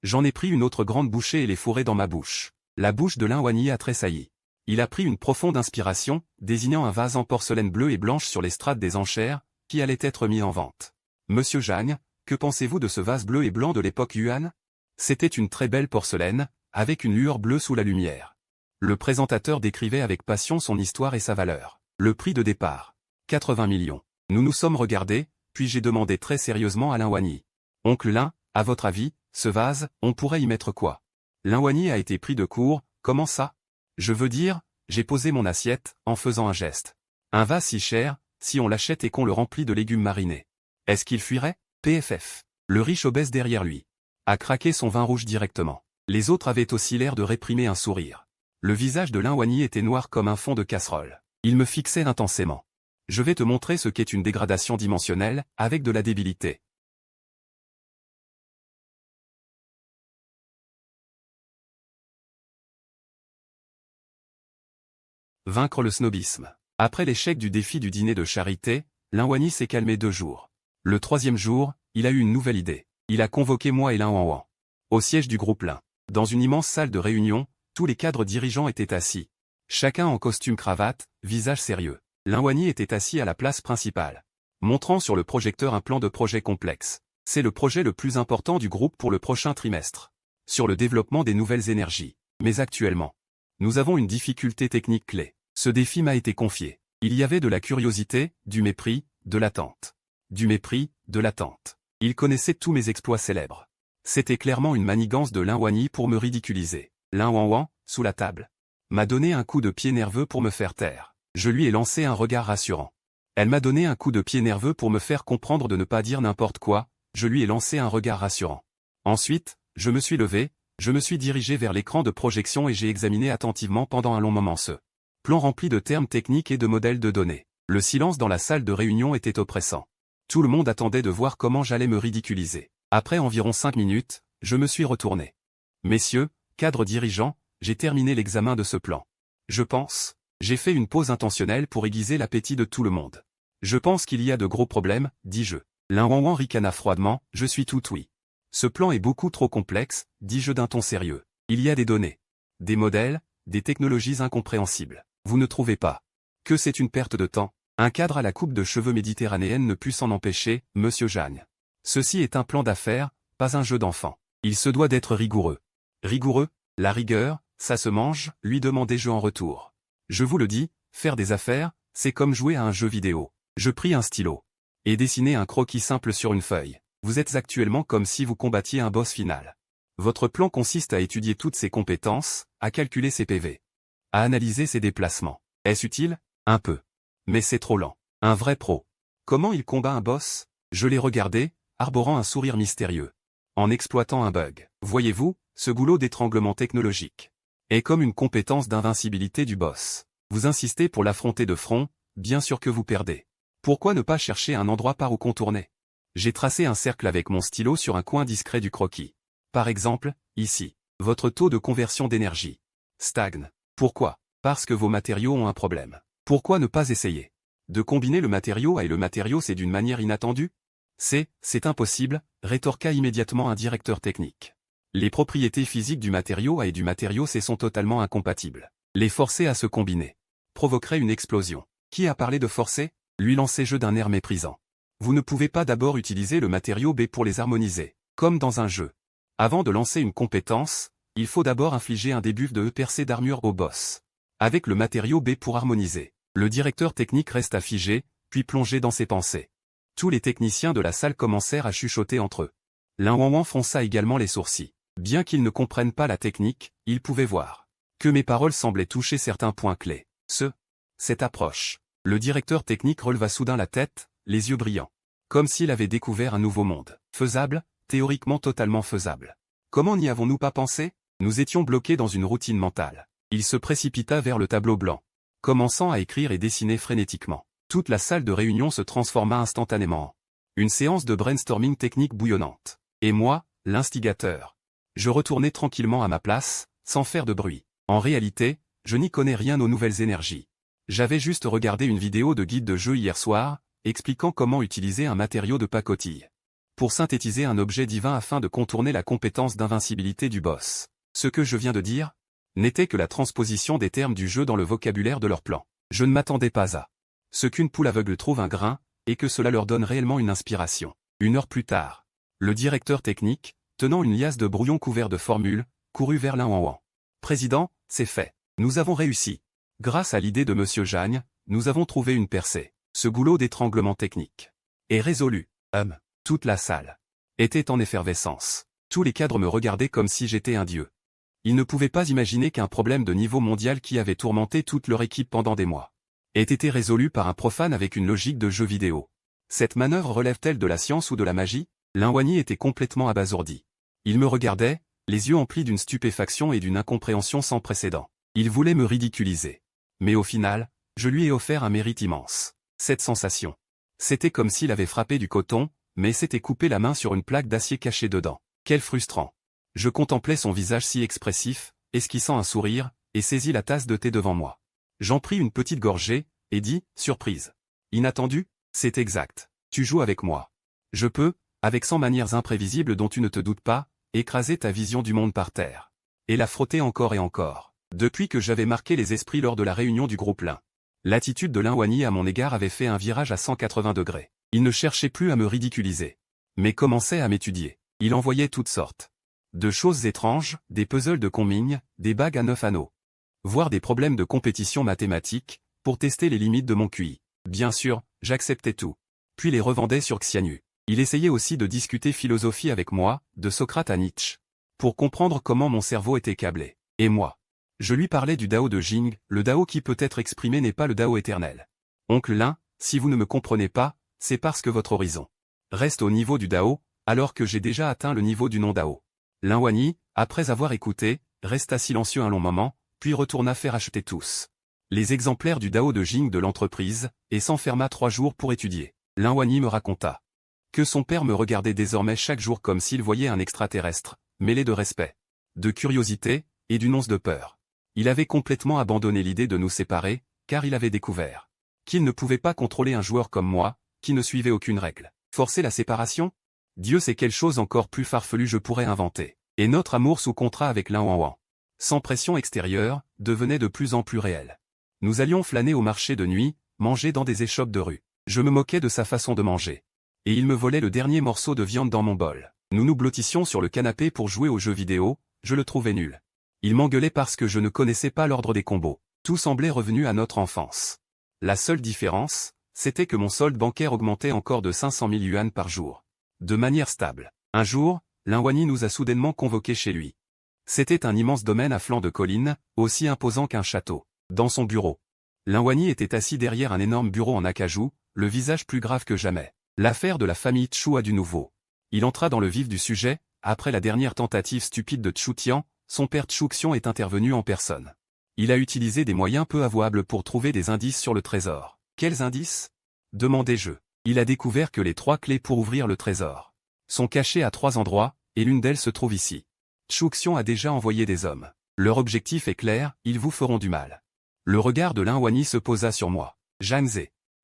j'en ai pris une autre grande bouchée et l'ai fourrée dans ma bouche. La bouche de Lin Wangyi a tressailli. Il a pris une profonde inspiration, désignant un vase en porcelaine bleue et blanche sur l'estrade des enchères, qui allait être mis en vente. Monsieur Zhang, que pensez-vous de ce vase bleu et blanc de l'époque Yuan? C'était une très belle porcelaine, avec une lueur bleue sous la lumière. Le présentateur décrivait avec passion son histoire et sa valeur. Le prix de départ. 80 millions. Nous nous sommes regardés, puis j'ai demandé très sérieusement à Lin Wangyi. Oncle Lin, à votre avis, ce vase, on pourrait y mettre quoi? Lin Wangyi a été pris de court, comment ça? Je veux dire, j'ai posé mon assiette, en faisant un geste. Un vase si cher, si on l'achète et qu'on le remplit de légumes marinés. Est-ce qu'il fuirait? PFF. Le riche obèse derrière lui a craqué son vin rouge directement. Les autres avaient aussi l'air de réprimer un sourire. Le visage de Lin Wangyi était noir comme un fond de casserole. Il me fixait intensément. Je vais te montrer ce qu'est une dégradation dimensionnelle, avec de la débilité. Vaincre le snobisme. Après l'échec du défi du dîner de charité, Lin Wangyi s'est calmé 2 jours. Le 3e jour, il a eu une nouvelle idée. Il a convoqué moi et Lin Wangwan. Au siège du groupe Lin. Dans une immense salle de réunion, tous les cadres dirigeants étaient assis. Chacun en costume cravate, visage sérieux. Lin Wangyi était assis à la place principale, montrant sur le projecteur un plan de projet complexe. C'est le projet le plus important du groupe pour le prochain trimestre. Sur le développement des nouvelles énergies. Mais actuellement, nous avons une difficulté technique clé. Ce défi m'a été confié. Il y avait de la curiosité, du mépris, de l'attente. Du mépris, de l'attente. Il connaissait tous mes exploits célèbres. C'était clairement une manigance de Lin Wangyi pour me ridiculiser. Lin Wangwan, sous la table, m'a donné un coup de pied nerveux pour me faire taire. Je lui ai lancé un regard rassurant. Elle m'a donné un coup de pied nerveux pour me faire comprendre de ne pas dire n'importe quoi, je lui ai lancé un regard rassurant. Ensuite, je me suis levé, je me suis dirigé vers l'écran de projection et j'ai examiné attentivement pendant un long moment ce plan rempli de termes techniques et de modèles de données. Le silence dans la salle de réunion était oppressant. Tout le monde attendait de voir comment j'allais me ridiculiser. Après environ 5 minutes, je me suis retourné. Messieurs, cadres dirigeants, j'ai terminé l'examen de ce plan. Je pense, j'ai fait une pause intentionnelle pour aiguiser l'appétit de tout le monde. Je pense qu'il y a de gros problèmes, dis-je. Lin Wangwan ricana froidement, je suis tout oui. Ce plan est beaucoup trop complexe, dis-je d'un ton sérieux. Il y a des données, des modèles, des technologies incompréhensibles. Vous ne trouvez pas que c'est une perte de temps? Un cadre à la coupe de cheveux méditerranéenne ne put s'en empêcher, monsieur Zhang. Ceci est un plan d'affaires, pas un jeu d'enfant. Il se doit d'être rigoureux. Rigoureux? La rigueur, ça se mange, lui demandai-je en retour. Je vous le dis, faire des affaires, c'est comme jouer à un jeu vidéo. Je pris un stylo et dessinai un croquis simple sur une feuille. Vous êtes actuellement comme si vous combattiez un boss final. Votre plan consiste à étudier toutes ses compétences, à calculer ses PV, à analyser ses déplacements. Est-ce utile? Un peu. Mais c'est trop lent. Un vrai pro. Comment il combat un boss? Je l'ai regardé, arborant un sourire mystérieux. En exploitant un bug. Voyez-vous, ce goulot d'étranglement technologique est comme une compétence d'invincibilité du boss. Vous insistez pour l'affronter de front, bien sûr que vous perdez. Pourquoi ne pas chercher un endroit par où contourner? J'ai tracé un cercle avec mon stylo sur un coin discret du croquis. Par exemple, ici, votre taux de conversion d'énergie stagne. Pourquoi? Parce que vos matériaux ont un problème. Pourquoi ne pas essayer de combiner le matériau A et le matériau C d'une manière inattendue? C'est impossible, rétorqua immédiatement un directeur technique. Les propriétés physiques du matériau A et du matériau C sont totalement incompatibles. Les forcer à se combiner provoquerait une explosion. Qui a parlé de forcer? Lui lançai-je d'un air méprisant. Vous ne pouvez pas d'abord utiliser le matériau B pour les harmoniser, comme dans un jeu. Avant de lancer une compétence, il faut d'abord infliger un debuff de percée d'armure au boss. Avec le matériau B pour harmoniser, le directeur technique resta figé, puis plongé dans ses pensées. Tous les techniciens de la salle commencèrent à chuchoter entre eux. Lin Wangwan fronça également les sourcils. Bien qu'ils ne comprennent pas la technique, ils pouvaient voir que mes paroles semblaient toucher certains points clés. Cette approche. Le directeur technique releva soudain la tête, les yeux brillants. Comme s'il avait découvert un nouveau monde. Faisable, théoriquement totalement faisable. Comment n'y avons-nous pas pensé? Nous étions bloqués dans une routine mentale. Il se précipita vers le tableau blanc, commençant à écrire et dessiner frénétiquement. Toute la salle de réunion se transforma instantanément en une séance de brainstorming technique bouillonnante. Et moi, l'instigateur, je retournai tranquillement à ma place, sans faire de bruit. En réalité, je n'y connais rien aux nouvelles énergies. J'avais juste regardé une vidéo de guide de jeu hier soir, expliquant comment utiliser un matériau de pacotille pour synthétiser un objet divin afin de contourner la compétence d'invincibilité du boss. Ce que je viens de dire n'était que la transposition des termes du jeu dans le vocabulaire de leur plan. Je ne m'attendais pas à ce qu'une poule aveugle trouve un grain, et que cela leur donne réellement une inspiration. 1 heure plus tard, le directeur technique, tenant une liasse de brouillon couvert de formules, courut vers Lin Wanwan. Président, c'est fait. Nous avons réussi. Grâce à l'idée de Monsieur Jagne, nous avons trouvé une percée. Ce goulot d'étranglement technique est résolu. Toute la salle était en effervescence. Tous les cadres me regardaient comme si j'étais un dieu. Ils ne pouvaient pas imaginer qu'un problème de niveau mondial qui avait tourmenté toute leur équipe pendant des mois ait été résolu par un profane avec une logique de jeu vidéo. Cette manœuvre relève-t-elle de la science ou de la magie? Lin Wanyi était complètement abasourdi. Il me regardait, les yeux emplis d'une stupéfaction et d'une incompréhension sans précédent. Il voulait me ridiculiser. Mais au final, je lui ai offert un mérite immense. Cette sensation. C'était comme s'il avait frappé du coton, mais s'était coupé la main sur une plaque d'acier cachée dedans. Quel frustrant. Je contemplais son visage si expressif, esquissant un sourire, et saisis la tasse de thé devant moi. J'en pris une petite gorgée, et dis, surprise. Inattendu? C'est exact. Tu joues avec moi. Je peux, avec 100 manières imprévisibles dont tu ne te doutes pas, écraser ta vision du monde par terre. Et la frotter encore et encore. Depuis que j'avais marqué les esprits lors de la réunion du groupe Lin. L'attitude de Lin Wanyi à mon égard avait fait un virage à 180 degrés. Il ne cherchait plus à me ridiculiser, mais commençait à m'étudier. Il envoyait toutes sortes de choses étranges, des puzzles de combines, des bagues à 9 anneaux, voire des problèmes de compétition mathématique, pour tester les limites de mon QI. Bien sûr, j'acceptais tout. Puis les revendais sur Xianu. Il essayait aussi de discuter philosophie avec moi, de Socrate à Nietzsche, pour comprendre comment mon cerveau était câblé. Et moi, je lui parlais du Dao de Jing, le Dao qui peut être exprimé n'est pas le Dao éternel. Oncle Lin, si vous ne me comprenez pas, c'est parce que votre horizon reste au niveau du Dao, alors que j'ai déjà atteint le niveau du non-Dao. Lin Wanyi, après avoir écouté, resta silencieux un long moment, puis retourna faire acheter tous les exemplaires du Dao de Jing de l'entreprise, et s'enferma 3 jours pour étudier. Lin Wanyi me raconta que son père me regardait désormais chaque jour comme s'il voyait un extraterrestre, mêlé de respect, de curiosité, et d'une once de peur. Il avait complètement abandonné l'idée de nous séparer, car il avait découvert qu'il ne pouvait pas contrôler un joueur comme moi, qui ne suivait aucune règle. Forcer la séparation? Dieu sait quelle chose encore plus farfelue je pourrais inventer. Et notre amour sous contrat avec Lin Wanwan, sans pression extérieure, devenait de plus en plus réel. Nous allions flâner au marché de nuit, manger dans des échoppes de rue. Je me moquais de sa façon de manger. Et il me volait le dernier morceau de viande dans mon bol. Nous nous blottissions sur le canapé pour jouer aux jeux vidéo, je le trouvais nul. Il m'engueulait parce que je ne connaissais pas l'ordre des combos. Tout semblait revenu à notre enfance. La seule différence, c'était que mon solde bancaire augmentait encore de 500 000 yuan par jour. De manière stable. Un jour, Lin Wanyi nous a soudainement convoqués chez lui. C'était un immense domaine à flanc de colline, aussi imposant qu'un château. Dans son bureau, Lin Wanyi était assis derrière un énorme bureau en acajou, le visage plus grave que jamais. L'affaire de la famille Chu a du nouveau. Il entra dans le vif du sujet, après la dernière tentative stupide de Chu Tian, son père Chu Xiong est intervenu en personne. Il a utilisé des moyens peu avouables pour trouver des indices sur le trésor. Quels indices? Demandai-je. Il a découvert que les 3 clés pour ouvrir le trésor sont cachées à 3 endroits, et l'une d'elles se trouve ici. Chu Xiong a déjà envoyé des hommes. Leur objectif est clair, ils vous feront du mal. Le regard de Lin Wanyi se posa sur moi. Zhang.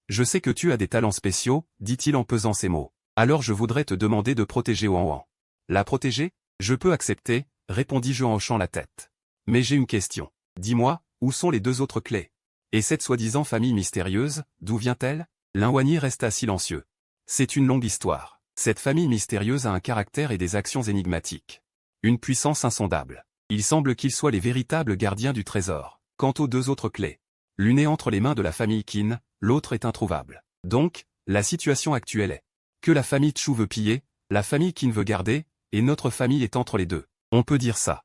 Je sais que tu as des talents spéciaux, dit-il en pesant ses mots. Alors je voudrais te demander de protéger Wanwan. La protéger? Je peux accepter, répondis-je en hochant la tête. Mais j'ai une question. Dis-moi, où sont les 2 autres clés? Et cette soi-disant famille mystérieuse, d'où vient-elle? Lin Wanyi resta silencieux. C'est une longue histoire. Cette famille mystérieuse a un caractère et des actions énigmatiques. Une puissance insondable. Il semble qu'ils soient les véritables gardiens du trésor. Quant aux 2 autres clés, l'une est entre les mains de la famille Qin, l'autre est introuvable. Donc, la situation actuelle est que la famille Chu veut piller, la famille Qin veut garder, et notre famille est entre les deux. On peut dire ça.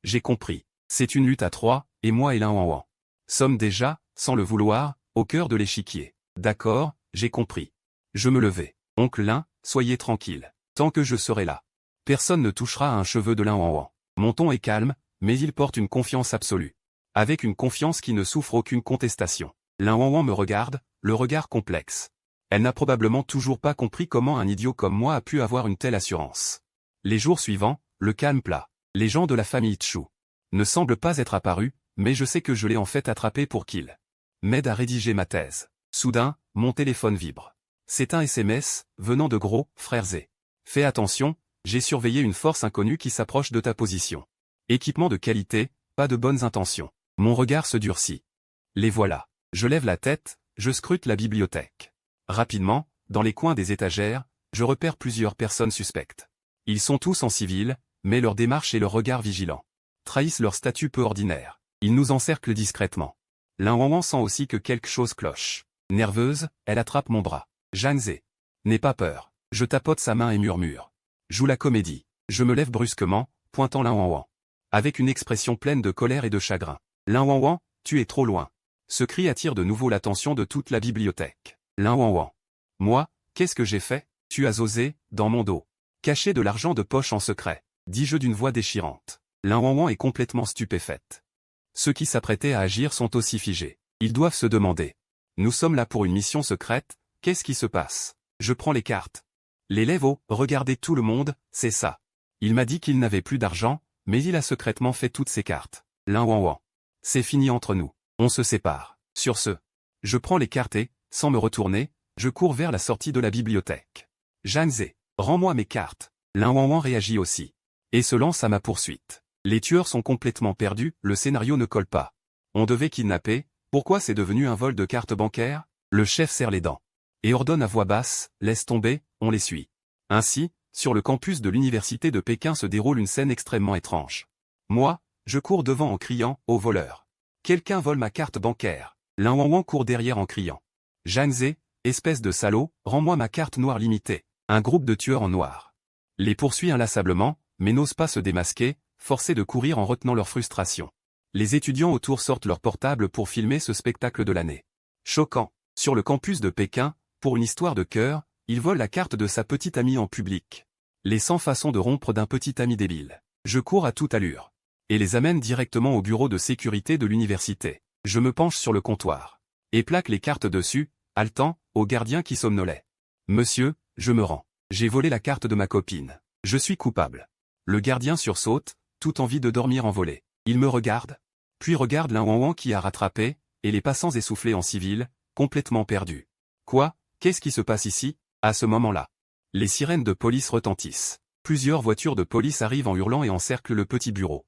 J'ai compris. C'est une lutte à 3, et moi et Lin Wanwan sommes déjà, sans le vouloir, au cœur de l'échiquier. D'accord, j'ai compris. Je me levai. Oncle Lin, soyez tranquille. Tant que je serai là, personne ne touchera à un cheveu de Lin Wanwan. Mon ton est calme, mais il porte une confiance absolue. Avec une confiance qui ne souffre aucune contestation. Lin Wanwan me regarde, le regard complexe. Elle n'a probablement toujours pas compris comment un idiot comme moi a pu avoir une telle assurance. Les jours suivants, le calme plat. Les gens de la famille Chu ne semblent pas être apparus, mais je sais que je l'ai en fait attrapé pour qu'il M'aide à rédiger ma thèse. Soudain, mon téléphone vibre. C'est un SMS, venant de Gros, frères et. Fais attention, j'ai surveillé une force inconnue qui s'approche de ta position. Équipement de qualité, pas de bonnes intentions. Mon regard se durcit. Les voilà. Je lève la tête, je scrute la bibliothèque. Rapidement, dans les coins des étagères, je repère plusieurs personnes suspectes. Ils sont tous en civil, mais leur démarche et leur regard vigilant trahissent leur statut peu ordinaire. Ils nous encerclent discrètement. L'un sent aussi que quelque chose cloche. Nerveuse, elle attrape mon bras. Janzé. N'aie pas peur. Je tapote sa main et murmure. Joue la comédie. Je me lève brusquement, pointant l'un avec une expression pleine de colère et de chagrin. L'un tu es trop loin. Ce cri attire de nouveau l'attention de toute la bibliothèque. L'un Moi, qu'est-ce que j'ai fait? Tu as osé, dans mon dos, cacher de l'argent de poche en secret, dis-je d'une voix déchirante. L'un est complètement stupéfaite. Ceux qui s'apprêtaient à agir sont aussi figés. Ils doivent se demander. Nous sommes là pour une mission secrète, qu'est-ce qui se passe? Je prends les cartes. L'élève regardez tout le monde, c'est ça. Il m'a dit qu'il n'avait plus d'argent, mais il a secrètement fait toutes ses cartes. L'un c'est fini entre nous. On se sépare. Sur ce, je prends les cartes et, sans me retourner, je cours vers la sortie de la bibliothèque. Janzé, rends-moi mes cartes. L'un réagit aussi. Et se lance à ma poursuite. Les tueurs sont complètement perdus, le scénario ne colle pas. On devait kidnapper, pourquoi c'est devenu un vol de cartes bancaires? Le chef serre les dents. Et ordonne à voix basse, laisse tomber, on les suit. Ainsi, sur le campus de l'université de Pékin se déroule une scène extrêmement étrange. Moi, je cours devant en criant, au voleur. Quelqu'un vole ma carte bancaire. L'un court derrière en criant. Janzé, espèce de salaud, rends-moi ma carte noire limitée. Un groupe de tueurs en noir les poursuit inlassablement, mais n'ose pas se démasquer, forcés de courir en retenant leur frustration. Les étudiants autour sortent leur portable pour filmer ce spectacle de l'année. Choquant. Sur le campus de Pékin, pour une histoire de cœur, il vole la carte de sa petite amie en public. Les 100 façons de rompre d'un petit ami débile. Je cours à toute allure. Et les amène directement au bureau de sécurité de l'université. Je me penche sur le comptoir. Et plaque les cartes dessus, haletant, au gardien qui somnolait. Monsieur, je me rends. J'ai volé la carte de ma copine. Je suis coupable. Le gardien sursaute, tout envie de dormir en volée. Il me regarde. Puis regarde l'un qui a rattrapé, et les passants essoufflés en civil, complètement perdus. Quoi? Qu'est-ce qui se passe ici? À ce moment-là, les sirènes de police retentissent. Plusieurs voitures de police arrivent en hurlant et encerclent le petit bureau.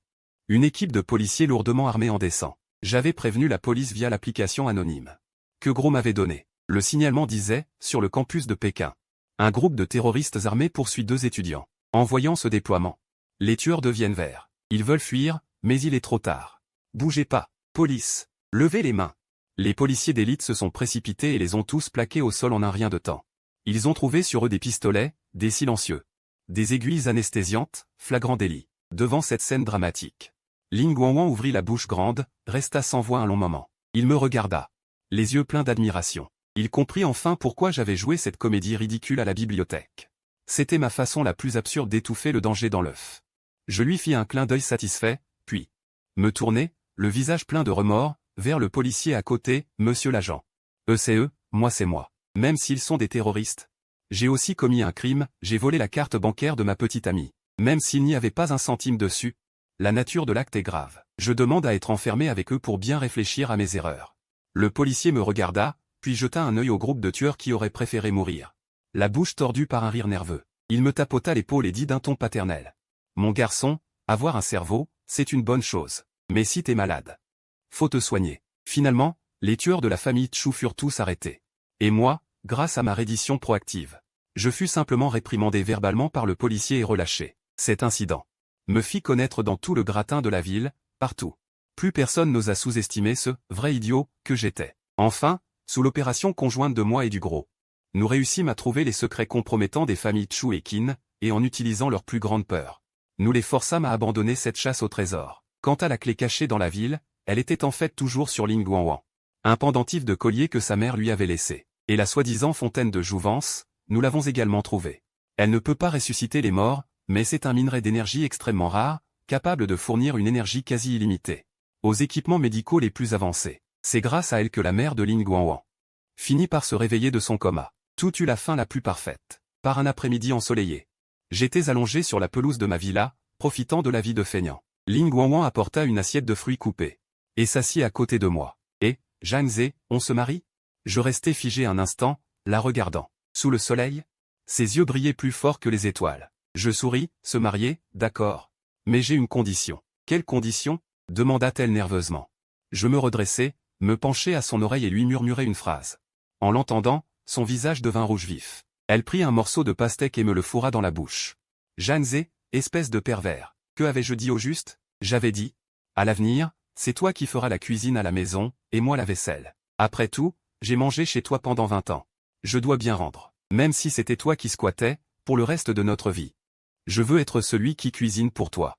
Une équipe de policiers lourdement armés en descend. J'avais prévenu la police via l'application anonyme. Que Gros m'avait donné. Le signalement disait, sur le campus de Pékin. Un groupe de terroristes armés poursuit 2 étudiants. En voyant ce déploiement, les tueurs deviennent verts. Ils veulent fuir, mais il est trop tard. Bougez pas, police. Levez les mains. Les policiers d'élite se sont précipités et les ont tous plaqués au sol en un rien de temps. Ils ont trouvé sur eux des pistolets, des silencieux. Des aiguilles anesthésiantes, flagrant délit. Devant cette scène dramatique, Lin Guangwan ouvrit la bouche grande, resta sans voix un long moment. Il me regarda. Les yeux pleins d'admiration. Il comprit enfin pourquoi j'avais joué cette comédie ridicule à la bibliothèque. C'était ma façon la plus absurde d'étouffer le danger dans l'œuf. Je lui fis un clin d'œil satisfait, puis me tournai, le visage plein de remords, vers le policier à côté, monsieur l'agent. C'est eux, moi c'est moi. Même s'ils sont des terroristes. J'ai aussi commis un crime, j'ai volé la carte bancaire de ma petite amie. Même s'il n'y avait pas un centime dessus. La nature de l'acte est grave. Je demande à être enfermé avec eux pour bien réfléchir à mes erreurs. Le policier me regarda, puis jeta un œil au groupe de tueurs qui auraient préféré mourir. La bouche tordue par un rire nerveux. Il me tapota l'épaule et dit d'un ton paternel. Mon garçon, avoir un cerveau, c'est une bonne chose. Mais si t'es malade, faut te soigner. Finalement, les tueurs de la famille Tchou furent tous arrêtés. Et moi, grâce à ma reddition proactive, je fus simplement réprimandé verbalement par le policier et relâché. Cet incident me fit connaître dans tout le gratin de la ville, partout. Plus personne n'osa sous-estimer ce vrai idiot que j'étais. Enfin, sous l'opération conjointe de moi et du Gros, nous réussîmes à trouver les secrets compromettants des familles Tchou et Qin, et en utilisant leur plus grande peur, nous les forçâmes à abandonner cette chasse au trésor. Quant à la clé cachée dans la ville, elle était en fait toujours sur Lin Guangwan. Un pendentif de collier que sa mère lui avait laissé. Et la soi-disant fontaine de jouvence, nous l'avons également trouvée. Elle ne peut pas ressusciter les morts, mais c'est un minerai d'énergie extrêmement rare, capable de fournir une énergie quasi illimitée aux équipements médicaux les plus avancés. C'est grâce à elle que la mère de Lin Guangwan finit par se réveiller de son coma. Tout eut la fin la plus parfaite. Par un après-midi ensoleillé, j'étais allongé sur la pelouse de ma villa, profitant de la vie de feignant. Lin Guangwan apporta une assiette de fruits coupés et s'assit à côté de moi. Et, Jeanne, on se marie? Je restai figé un instant, la regardant. Sous le soleil? Ses yeux brillaient plus fort que les étoiles. Je souris, se marier, d'accord. Mais j'ai une condition. Quelle condition? Demanda-t-elle nerveusement. Je me redressai, me penchai à son oreille et lui murmurai une phrase. En l'entendant, son visage devint rouge vif. Elle prit un morceau de pastèque et me le fourra dans la bouche. Jeanne, espèce de pervers. Que avais-je dit au juste? J'avais dit. À l'avenir, c'est toi qui feras la cuisine à la maison, et moi la vaisselle. Après tout, j'ai mangé chez toi pendant 20 ans. Je dois bien rendre. Même si c'était toi qui squattais, pour le reste de notre vie. Je veux être celui qui cuisine pour toi.